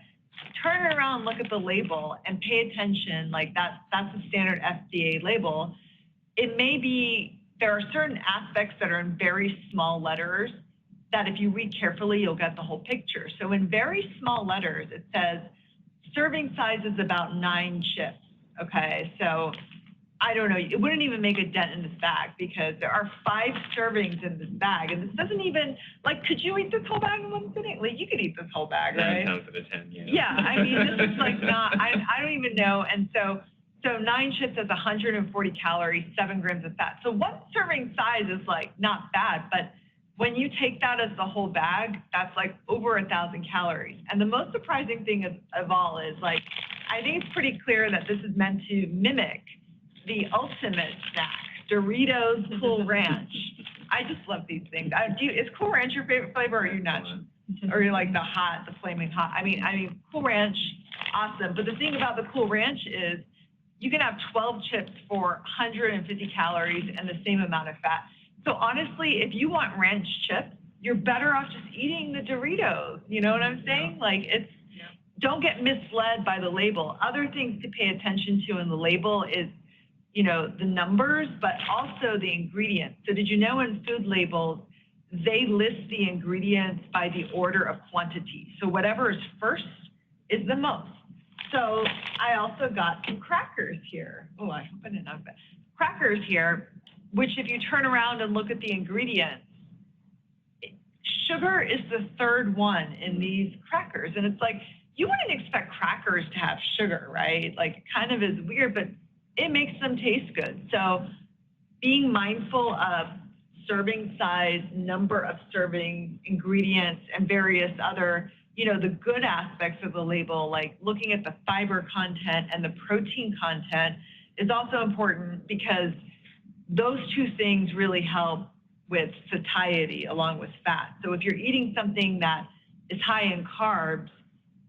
turn around, look at the label and pay attention, like that's a standard FDA label. It may be, there are certain aspects that are in very small letters that if you read carefully, you'll get the whole picture. So in very small letters, it says serving size is about 9 chips, okay? So I don't know, it wouldn't even make a dent in this bag because there are 5 servings in this bag, and this doesn't even, like, could you eat this whole bag in one sitting? Like, you could eat this whole bag, right? 9 times out of 10, yeah. Yeah, I mean, this is like not, I don't even know, and so 9 chips has 140 calories, 7 grams of fat. So one serving size is like not bad, but when you take that as the whole bag, that's like over 1,000 calories. And the most surprising thing of all is like, I think it's pretty clear that this is meant to mimic the ultimate snack, Doritos Cool Ranch. I just love these things. Is Cool Ranch your favorite flavor, or are you not? Or you like the flaming hot? I mean, Cool Ranch, awesome. But the thing about the Cool Ranch is you can have 12 chips for 150 calories and the same amount of fat. So honestly, if you want ranch chips, you're better off just eating the Doritos. You know what I'm saying? Like, it's, don't get misled by the label. Other things to pay attention to in the label is, you know, the numbers, but also the ingredients. So did you know in food labels, they list the ingredients by the order of quantity. So whatever is first is the most. So I also got some crackers here. Oh, I hope I didn't have that. Crackers here, which if you turn around and look at the ingredients, sugar is the 3rd one in these crackers. And it's like, you wouldn't expect crackers to have sugar, right? Like, it kind of is weird, but it makes them taste good. So being mindful of serving size, number of servings, ingredients, and various other, you know, the good aspects of the label, like looking at the fiber content and the protein content is also important, because those 2 things really help with satiety along with fat. So if you're eating something that is high in carbs,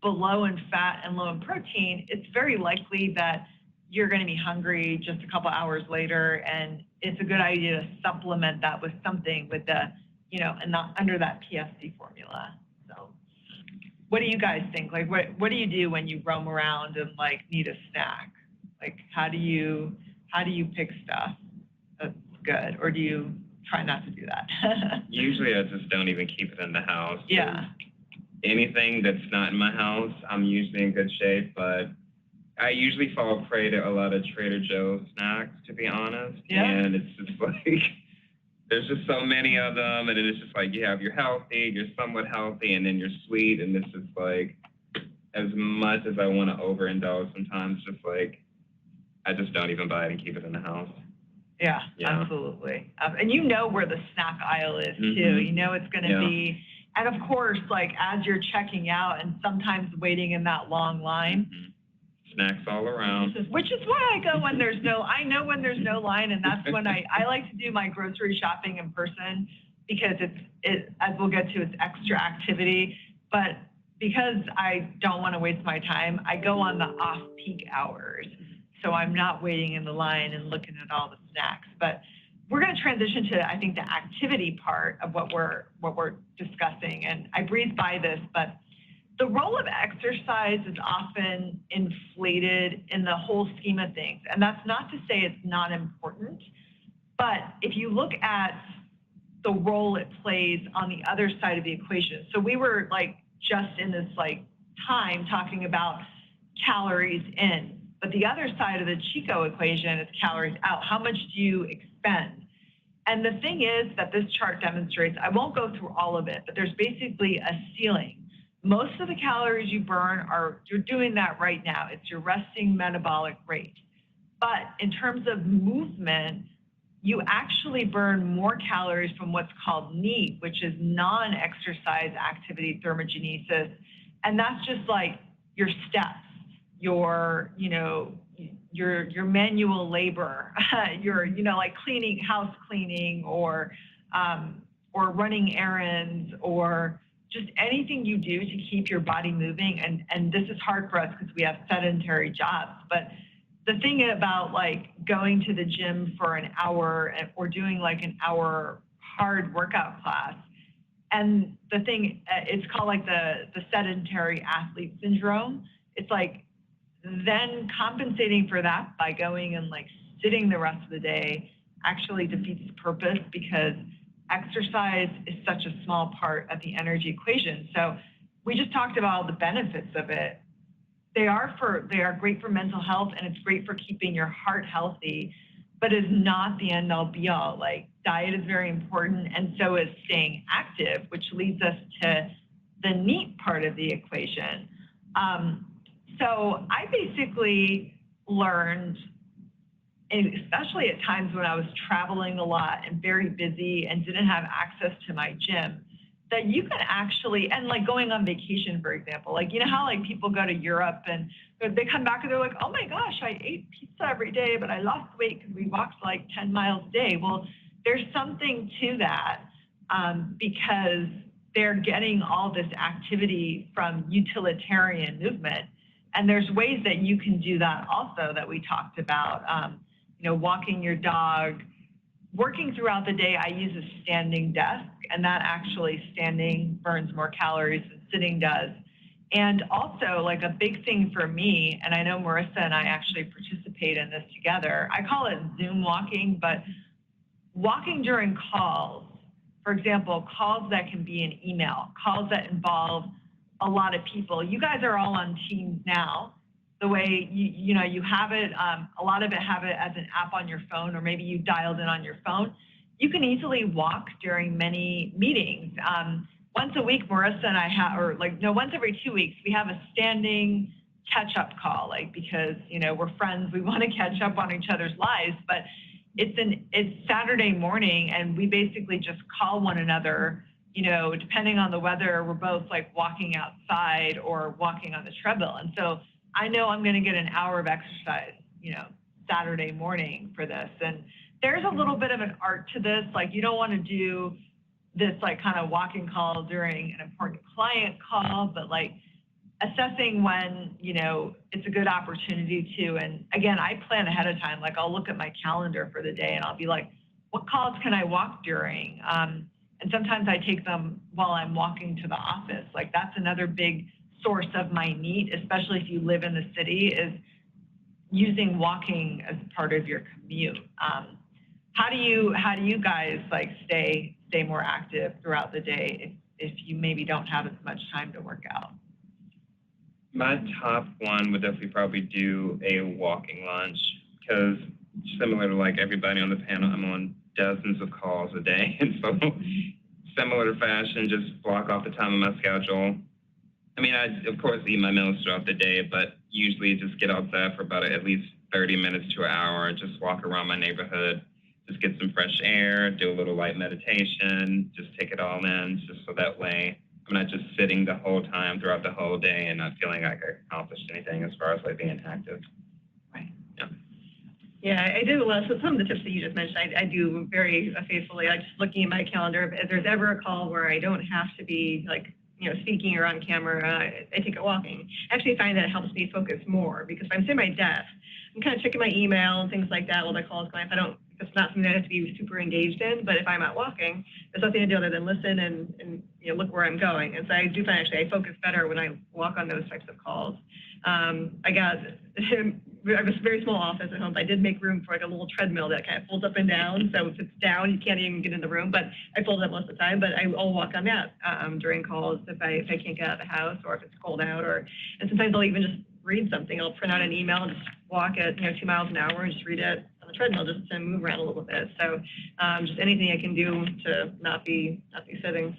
below in fat, and low in protein, it's very likely that you're going to be hungry just a couple hours later, and it's a good idea to supplement that with something with the, you know, and not under that PFC formula. So what do you guys think? Like, what do you do when you roam around and like need a snack? Like, how do you pick stuff that's good, or do you try not to do that? Usually I just don't even keep it in the house. Yeah. Anything that's not in my house, I'm usually in good shape, but I usually fall prey to a lot of Trader Joe's snacks, to be honest. Yeah. And it's just like, there's just so many of them, and it's just like you have you're healthy, you're somewhat healthy, and then you're sweet, and it's just like, as much as I want to overindulge sometimes, just like, I just don't even buy it and keep it in the house. Yeah, Yeah. absolutely. And you know where the snack aisle is too. Mhm. You know it's going to Yeah. be, and of course, like as you're checking out and sometimes waiting in that long line, Mhm. Snacks all around. which is why I go when there's no, I know when there's no line, and that's when I like to do my grocery shopping in person, because as we'll get to, it's extra activity. But because I don't want to waste my time, I go on the off-peak hours. So I'm not waiting in the line and looking at all the snacks. But we're going to transition to, I think, the activity part of what we're discussing. And I breezed by this, but the role of exercise is often inflated in the whole scheme of things. And that's not to say it's not important, but if you look at the role it plays on the other side of the equation. So we were like just in this like time talking about calories in, but the other side of the Chico equation is calories out. How much do you expend? And the thing is that this chart demonstrates, I won't go through all of it, but there's basically a ceiling. Most of the calories you burn you're doing that right now. It's your resting metabolic rate. But in terms of movement, you actually burn more calories from what's called NEAT, which is non-exercise activity thermogenesis. And that's just like your steps, your manual labor, your, like house cleaning or running errands, or just anything you do to keep your body moving. And this is hard for us because we have sedentary jobs. But the thing about like going to the gym for an hour or doing like an hour hard workout class, and the thing, it's called like the sedentary athlete syndrome. It's like then compensating for that by going and like sitting the rest of the day actually defeats the purpose, because exercise is such a small part of the energy equation. So we just talked about all the benefits of it. They are great for mental health, and it's great for keeping your heart healthy, but is not the end all be all. Like diet is very important, and so is staying active, which leads us to the NEAT part of the equation. So I basically learned, especially at times when I was traveling a lot and very busy and didn't have access to my gym, that you can actually, and like going on vacation, for example, like, you know how like people go to Europe and they come back and they're like, oh my gosh, I ate pizza every day, but I lost weight because we walked like 10 miles a day. Well, there's something to that, because they're getting all this activity from utilitarian movement. And there's ways that you can do that also that we talked about, walking your dog. Working throughout the day, I use a standing desk, and that actually standing burns more calories than sitting does. And also, like a big thing for me, and I know Marissa and I actually participate in this together, I call it Zoom walking, but walking during calls, for example, calls that can be an email, calls that involve a lot of people. You guys are all on Teams now. The way you have it, a lot of it have it as an app on your phone, or maybe you dialed in on your phone. You can easily walk during many meetings. Once a week, Marissa and I once every 2 weeks, we have a standing catch-up call, like because we're friends, we want to catch up on each other's lives. But it's Saturday morning, and we basically just call one another. Depending on the weather, we're both like walking outside or walking on the treadmill, and so I know I'm going to get an hour of exercise, Saturday morning for this. And there's a little bit of an art to this. Like you don't want to do this like kind of walking call during an important client call, but like assessing when, it's a good opportunity to. And again, I plan ahead of time. Like I'll look at my calendar for the day and I'll be like, what calls can I walk during? And sometimes I take them while I'm walking to the office. Like that's another big source of my NEAT, especially if you live in the city, is using walking as part of your commute. How do you guys like stay more active throughout the day if you maybe don't have as much time to work out? My top one would definitely probably do a walking lunch, because similar to like everybody on the panel, I'm on dozens of calls a day. And so similar fashion, just block off the time of my schedule. I mean, I, of course, eat my meals throughout the day, but usually just get outside for about at least 30 minutes to an hour, just walk around my neighborhood, just get some fresh air, do a little light meditation, just take it all in, just so that way I'm not just sitting the whole time throughout the whole day and not feeling like I accomplished anything as far as like being active. Right. Yeah. Yeah, I do. So some of the tips that you just mentioned, I do very faithfully. Like just looking at my calendar, if there's ever a call where I don't have to be like, speaking or on camera, I take it walking. I actually find that it helps me focus more because if I'm sitting at my desk, I'm kind of checking my email and things like that while the call is going. If it's not something that I have to be super engaged in, but if I'm out walking, there's nothing to do other than listen and look where I'm going. And so I do find actually I focus better when I walk on those types of calls. I have a very small office at home, but I did make room for like a little treadmill that kind of folds up and down. So if it's down, you can't even get in the room, but I fold it up most of the time. But I'll walk on that during calls if I can't get out of the house or if it's cold out, and sometimes I'll even just read something. I'll print out an email and just walk at 2 miles an hour and just read it on the treadmill just to move around a little bit. So just anything I can do to not be sitting.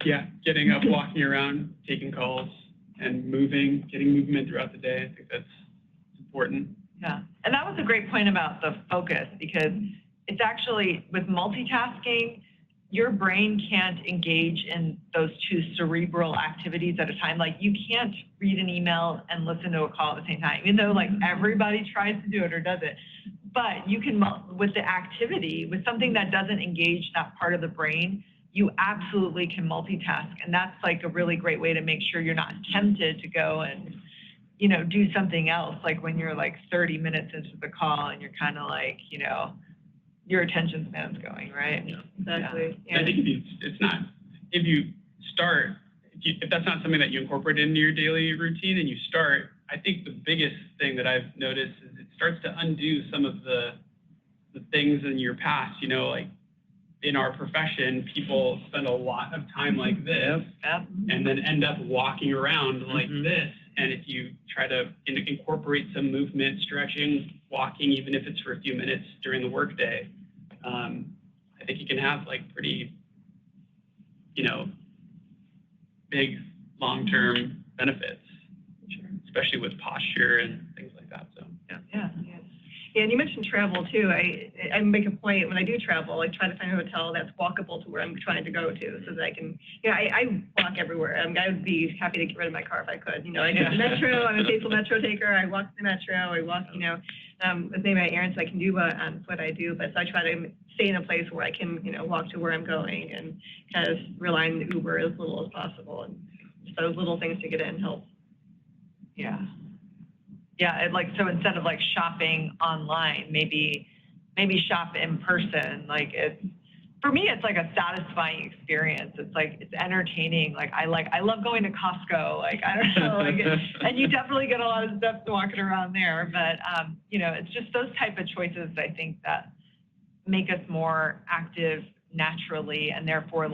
Yeah, getting up, walking around, taking calls, and getting movement throughout the day. I think that's important. Yeah, and that was a great point about the focus, because it's actually, with multitasking, your brain can't engage in those two cerebral activities at a time. Like, you can't read an email and listen to a call at the same time, even though like everybody tries to do it or does it. But you can, with the activity, with something that doesn't engage that part of the brain, you absolutely can multitask. And that's like a really great way to make sure you're not tempted to go and, do something else. Like when you're like 30 minutes into the call and you're kind of like, your attention span's going, right? Yeah. Exactly. Yeah. I think if that's not something that you incorporate into your daily routine and you start, I think the biggest thing that I've noticed is it starts to undo some of the things in your past, like in our profession, people spend a lot of time like this and then end up walking around like this. And if you try to incorporate some movement, stretching, walking, even if it's for a few minutes during the workday, I think you can have like pretty, big long-term benefits, especially with posture and things like that. So Yeah, and you mentioned travel too. I make a point when I do travel, I try to find a hotel that's walkable to where I'm trying to go to, so that I can. I walk everywhere. I would be happy to get rid of my car if I could. I take the metro. I'm a faithful metro taker. I walk the metro. I walk. With maybe my errands I can do on foot. I do, but so I try to stay in a place where I can, walk to where I'm going and kind of rely on Uber as little as possible. And just those little things to get in help. Yeah. Yeah, so instead of like shopping online, maybe shop in person. For me, it's like a satisfying experience. It's like, it's entertaining. I love going to Costco. I don't know, and you definitely get a lot of stuff walking around there. But it's just those type of choices, I think, that make us more active naturally, and therefore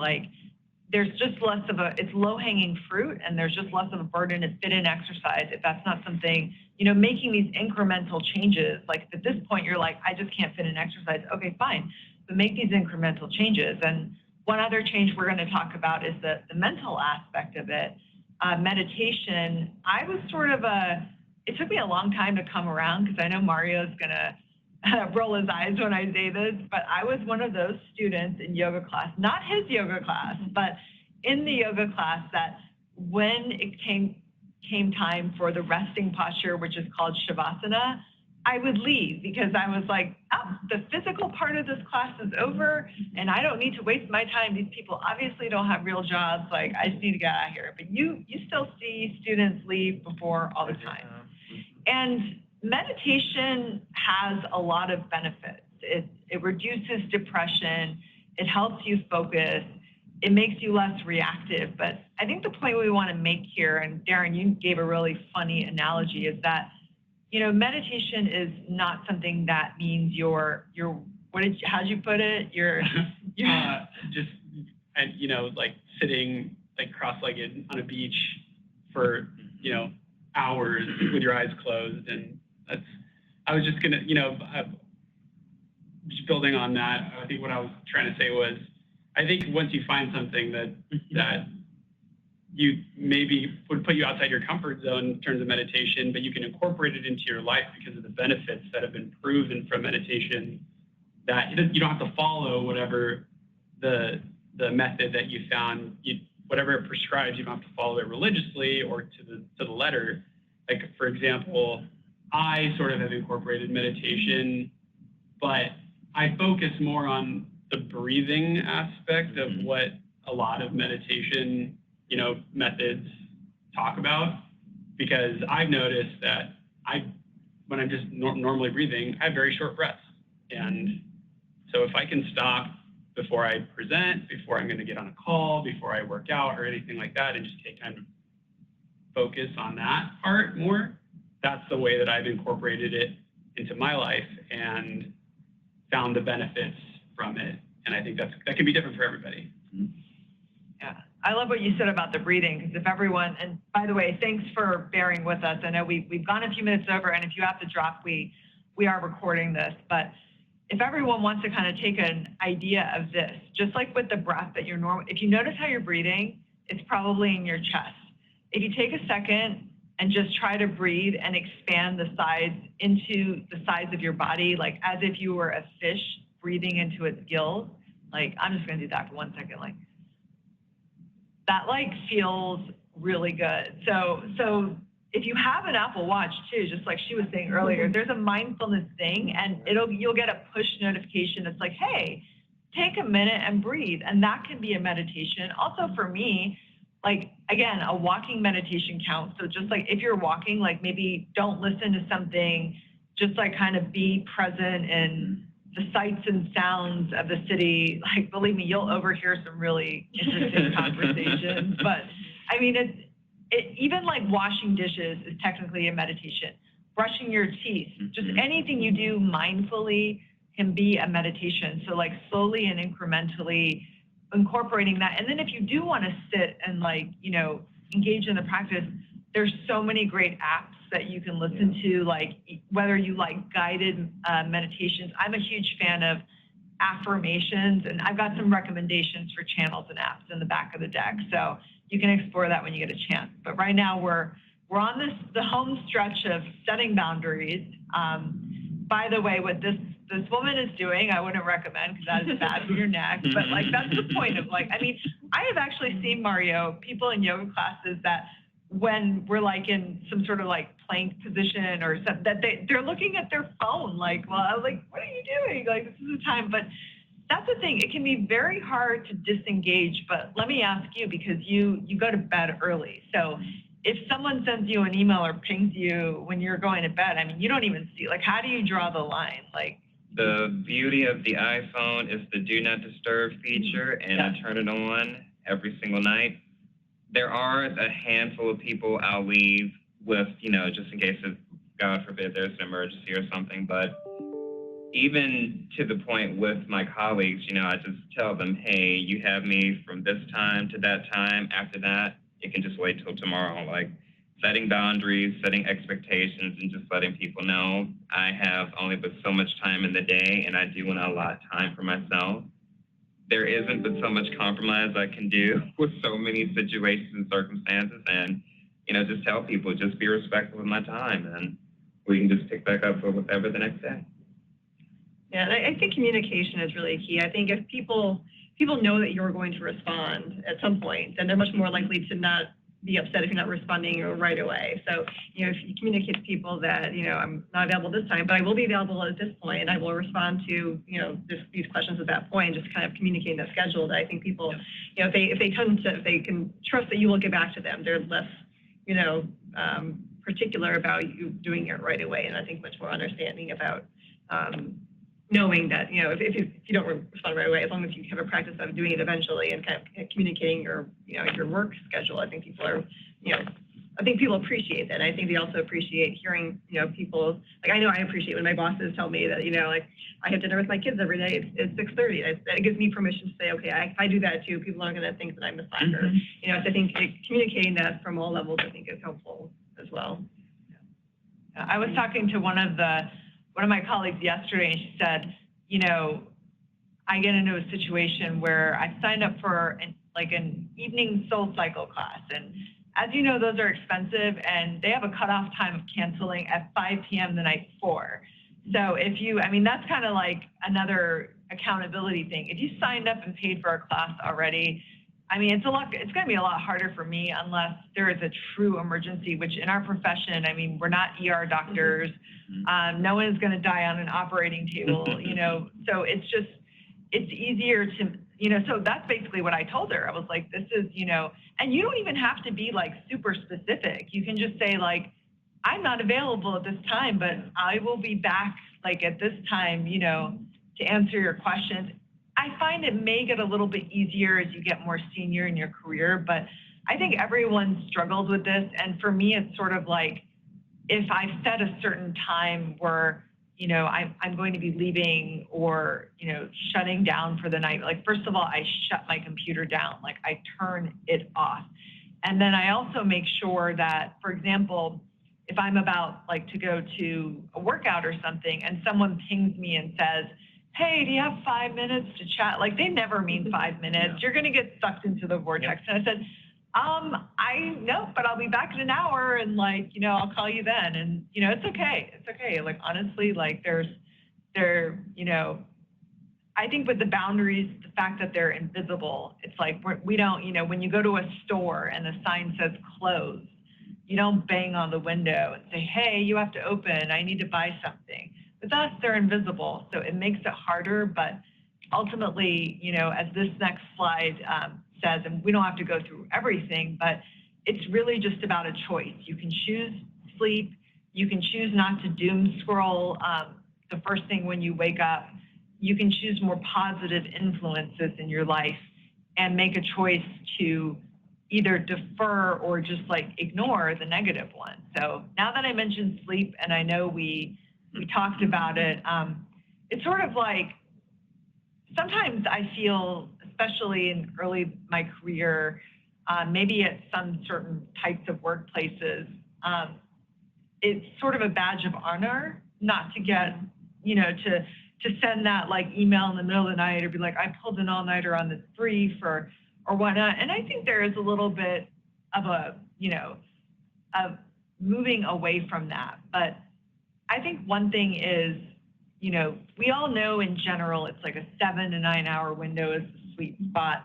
there's just less of it's low-hanging fruit, and there's just less of a burden to fit in exercise if that's not something, making these incremental changes. Like at this point, you're like, I just can't fit in exercise. Okay, fine, but make these incremental changes. And one other change we're going to talk about is the mental aspect of it. Meditation, I was it took me a long time to come around, because I know Mario's going to roll his eyes when I say this, but I was one of those students in yoga class, not his yoga class, but in the yoga class, that when it came time for the resting posture, which is called Shavasana, I would leave, because I was like, the physical part of this class is over and I don't need to waste my time. These people obviously don't have real jobs. I just need to get out of here. But you still see students leave before all the time. And meditation has a lot of benefits. It reduces depression. It helps you focus. It makes you less reactive. But I think the point we want to make here, and Darren, you gave a really funny analogy, is that, meditation is not something that means how'd you put it? You're just, and, sitting like cross-legged on a beach for, hours with your eyes closed. And I was just gonna, just building on that, I think what I was trying to say was, I think once you find something that you maybe would put you outside your comfort zone in terms of meditation, but you can incorporate it into your life because of the benefits that have been proven from meditation, that you don't have to follow whatever the method that you found, whatever it prescribes, you don't have to follow it religiously or to the letter. Like, for example, I sort of have incorporated meditation, but I focus more on the breathing aspect of what a lot of meditation, methods talk about, because I've noticed that when I'm just normally breathing, I have very short breaths. And so if I can stop before I present, before I'm going to get on a call, before I work out or anything like that, and just take time to focus on that part more, that's the way that I've incorporated it into my life and found the benefits from it. And I think that can be different for everybody. Yeah, I love what you said about the breathing, because if everyone, and by the way, thanks for bearing with us. I know we've gone a few minutes over, and if you have to drop, we are recording this. But if everyone wants to kind of take an idea of this, just like with the breath that you're normal, if you notice how you're breathing, it's probably in your chest. If you take a second and just try to breathe and expand the sides into the sides of your body, like as if you were a fish breathing into its gills, like I'm just going to do that for 1 second, like that, like feels really good. So if you have an Apple Watch too, just like she was saying earlier, there's a mindfulness thing, and you'll get a push notification that's like, hey, take a minute and breathe, and that can be a meditation. Also for me, like again, a walking meditation counts. So just like if you're walking, like maybe don't listen to something, just like kind of be present in the sights and sounds of the city. Like believe me, you'll overhear some really interesting conversations. But I mean, even like washing dishes is technically a meditation. Brushing your teeth, just anything you do mindfully can be a meditation. So like slowly and incrementally incorporating that. And then if you do want to sit and like, engage in the practice, there's so many great apps that you can listen to, like whether you like guided meditations. I'm a huge fan of affirmations, and I've got some recommendations for channels and apps in the back of the deck. So you can explore that when you get a chance. But right now we're on the home stretch of setting boundaries. By the way, what this woman is doing, I wouldn't recommend, because that is bad for your neck. But like that's the point of like, I mean, I have actually seen, Mario, people in yoga classes that when we're like in some sort of like plank position or something, that they're looking at their phone, like, well, I was like, what are you doing? Like, this is the time. But that's the thing. It can be very hard to disengage. But let me ask you, because you go to bed early. So if someone sends you an email or pings you when you're going to bed, I mean, you don't even see, like, how do you draw the line? Like, the beauty of the iPhone is the do not disturb feature, and I turn it on every single night. There are a handful of people I'll leave with, just in case of, God forbid, there's an emergency or something. But even to the point with my colleagues, I just tell them, hey, you have me from this time to that time. After that, it can just wait till tomorrow. Like setting boundaries, setting expectations, and just letting people know I have only but so much time in the day, and I do want to allot time for myself. There isn't but so much compromise I can do with so many situations and circumstances, and just tell people, just be respectful of my time, and we can just pick back up with whatever the next day. Yeah, and I think communication is really key. I think if people know that you're going to respond at some point, then they're much more likely to not be upset if you're not responding right away. So, if you communicate to people that, I'm not available this time, but I will be available at this point, and I will respond to, these questions at that point, just kind of communicating that schedule, that I think people, if they can trust that you will get back to them, they're less, particular about you doing it right away. And I think much more understanding about knowing that, if you don't respond right away, as long as you have a practice of doing it eventually and kind of communicating your work schedule, I think people are, I think people appreciate that. I think they also appreciate hearing, people, like I know I appreciate when my bosses tell me that, like I have dinner with my kids every day. It's 6:30. It gives me permission to say, okay, if I do that too, people aren't going to think that I'm a slacker. So I think communicating that from all levels, I think is helpful as well. I was talking to one of my colleagues yesterday, and she said, I get into a situation where I signed up for an evening soul cycle class, and as you know, those are expensive, and they have a cutoff time of canceling at 5 p.m. the night before. So that's kind of like another accountability thing. If you signed up and paid for a class already, it's going to be a lot harder for me unless there is a true emergency, which in our profession, we're not ER doctors. No one is going to die on an operating table, so it's easier to, so that's basically what I told her. I was like, this is, and you don't even have to be like super specific. You can just say like, I'm not available at this time, but I will be back like at this time, to answer your questions. I find it may get a little bit easier as you get more senior in your career, but I think everyone struggles with this. And for me, it's sort of like, if I set a certain time where, I'm going to be leaving or, shutting down for the night. Like, first of all, I shut my computer down. Like, I turn it off. And then I also make sure that, for example, if I'm about like to go to a workout or something and someone pings me and says, hey, do you have 5 minutes to chat? Like, they never mean 5 minutes. You're going to get sucked into the vortex. And I said, no, but I'll be back in an hour and like, I'll call you then. And, it's okay. It's okay. Like, honestly, like I think with the boundaries, the fact that they're invisible, it's like we don't, when you go to a store and the sign says closed, you don't bang on the window and say, hey, you have to open. I need to buy something. With us, they're invisible. So it makes it harder. But ultimately, as this next slide says, and we don't have to go through everything, but it's really just about a choice. You can choose sleep. You can choose not to doom scroll the first thing when you wake up. You can choose more positive influences in your life and make a choice to either defer or just like ignore the negative one. So now that I mentioned sleep, and I know we talked about it, it's sort of like sometimes I feel, especially in early my career, maybe at some certain types of workplaces, it's sort of a badge of honor not to get, to send that like email in the middle of the night or be like, I pulled an all-nighter on this brief or whatnot. And I think there is a little bit of of moving away from that. But I think one thing is, we all know in general it's like a 7 to 9 hour window is the sweet spot.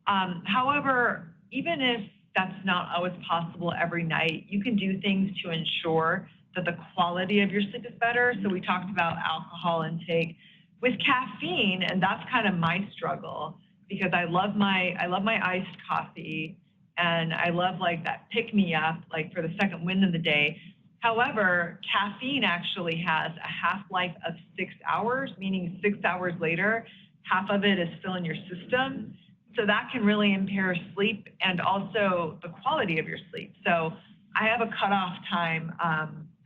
However, even if that's not always possible every night, you can do things to ensure that the quality of your sleep is better. So we talked about alcohol intake. With caffeine, and that's kind of my struggle, because I love my iced coffee and I love like that pick me up like for the second wind of the day. However, caffeine actually has a half-life of 6 hours, meaning 6 hours later, half of it is still in your system. So that can really impair sleep and also the quality of your sleep. So I have a cutoff time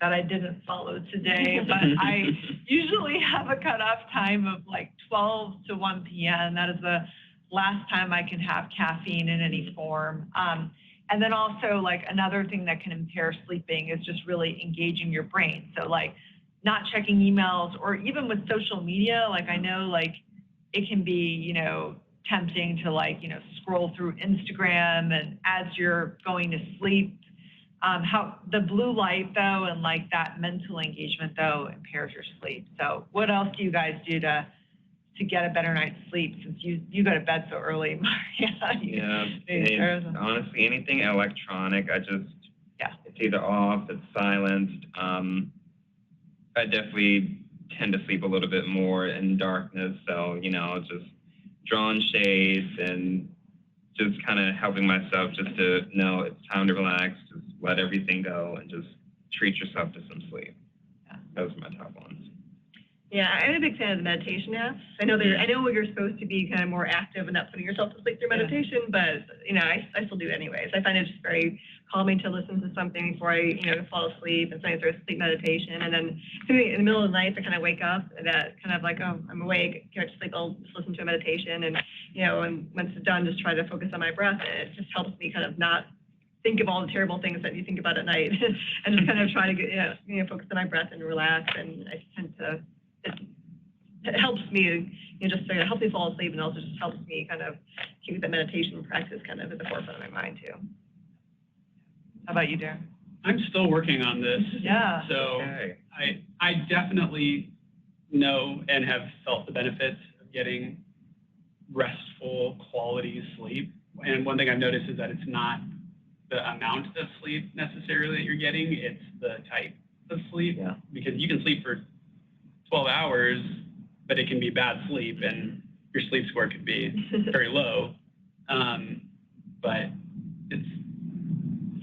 that I didn't follow today, but I usually have a cutoff time of like 12 to 1 p.m. That is the last time I can have caffeine in any form. And then also like another thing that can impair sleeping is just really engaging your brain. So like not checking emails or even with social media, like I know like it can be, tempting to like, scroll through Instagram and as you're going to sleep. How the blue light though, and like that mental engagement though impairs your sleep. So what else do you guys do to get a better night's sleep since you go to bed so early, Maria? Yeah, honestly, anything electronic, it's either off, it's silenced. I definitely tend to sleep a little bit more in darkness, so, just drawing shades and just kind of helping myself just to know it's time to relax, just let everything go and just treat yourself to some sleep. Yeah. Those are my top ones. Yeah, I'm a big fan of the meditation apps. I know you're supposed to be kind of more active and not putting yourself to sleep through meditation, but I still do it anyways. I find it just very calming to listen to something before I fall asleep, and sometimes there's sleep meditation, and then in the middle of the night I kind of wake up and that kind of like, oh, I'm awake, can't sleep, I'll just listen to a meditation, and and once it's done, just try to focus on my breath, and it just helps me kind of not think of all the terrible things that you think about at night, and just kind of try to get focus on my breath and relax, and I tend to. It helps me, just to help me fall asleep, and also just helps me kind of keep the meditation practice kind of at the forefront of my mind too. How about you, Darren? I'm still working on this. Yeah. So Okay. I definitely know and have felt the benefits of getting restful quality sleep. And one thing I've noticed is that it's not the amount of sleep necessarily that you're getting, it's the type of sleep. Yeah. Because you can sleep for 12 hours, but it can be bad sleep, and your sleep score could be very low. But it's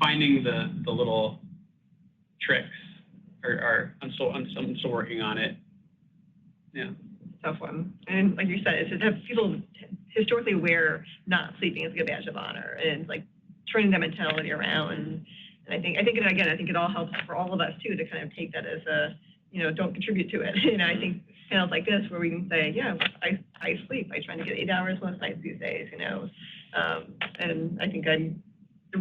finding the little tricks. I'm still working on it. Yeah. Tough one. And like you said, it's have people historically aware not sleeping is a good badge of honor, and like turning that mentality around. And I think it all helps for all of us too to kind of take that as a don't contribute to it. I think panels like this where we can say, yeah, I sleep. I try to get 8 hours most nights these days, and I think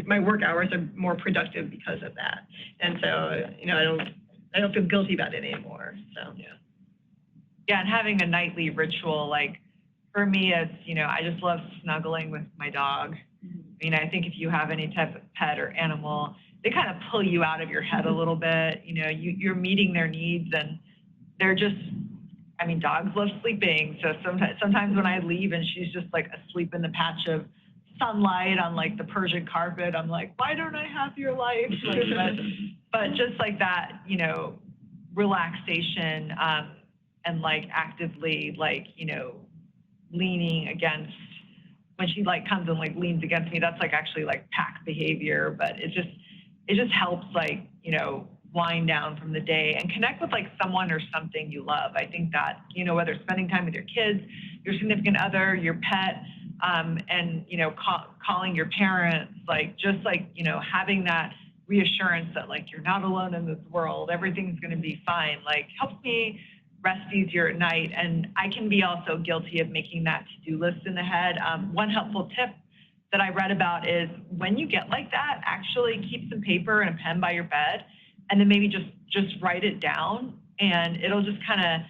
my work hours are more productive because of that. And so, I don't feel guilty about it anymore. So Yeah, and having a nightly ritual, like for me, it's, I just love snuggling with my dog. I think if you have any type of pet or animal, they kind of pull you out of your head a little bit. You're meeting their needs, and they're just, dogs love sleeping. So sometimes when I leave and she's just like asleep in the patch of sunlight on like the Persian carpet, I'm like, why don't I have your life? But just like that, relaxation, and like actively like, leaning against, when she like comes and like leans against me, that's like actually like pack behavior, but it just helps like, wind down from the day and connect with like someone or something you love. I think that, whether spending time with your kids, your significant other, your pet, and, calling your parents, like, just like, having that reassurance that like, you're not alone in this world, everything's going to be fine, like helps me rest easier at night. And I can be also guilty of making that to-do list in the head. One helpful tip that I read about is when you get like that, actually keep some paper and a pen by your bed, and then maybe just write it down, and it'll just kind of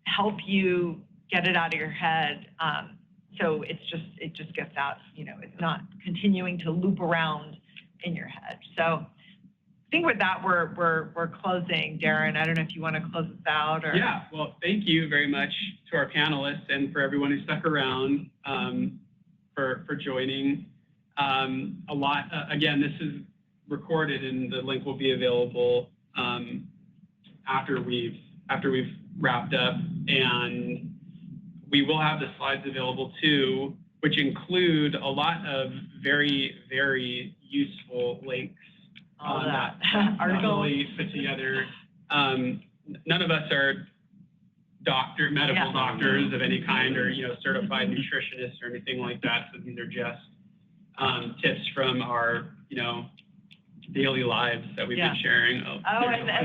help you get it out of your head. So it just gets out, it's not continuing to loop around in your head. So I think with that, we're closing. Darren, I don't know if you want to close us out or. Yeah, well, thank you very much to our panelists and for everyone who stuck around for joining. A lot, again, this is recorded and the link will be available after we've wrapped up, and we will have the slides available too, which include a lot of very, very useful links on that article really put together. None of us are medical doctors of any kind, or certified nutritionists or anything like that. So these are just tips from our daily lives that we've been sharing. And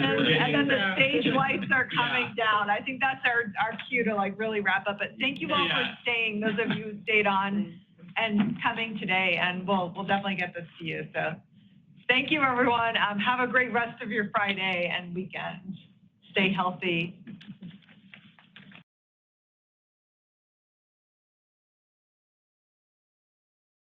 then the stage lights are coming down. I think that's our cue to like really wrap up. But thank you all for staying, those of you who stayed on and coming today, and we'll definitely get this to you. So thank you, everyone. Have a great rest of your Friday and weekend. Stay healthy.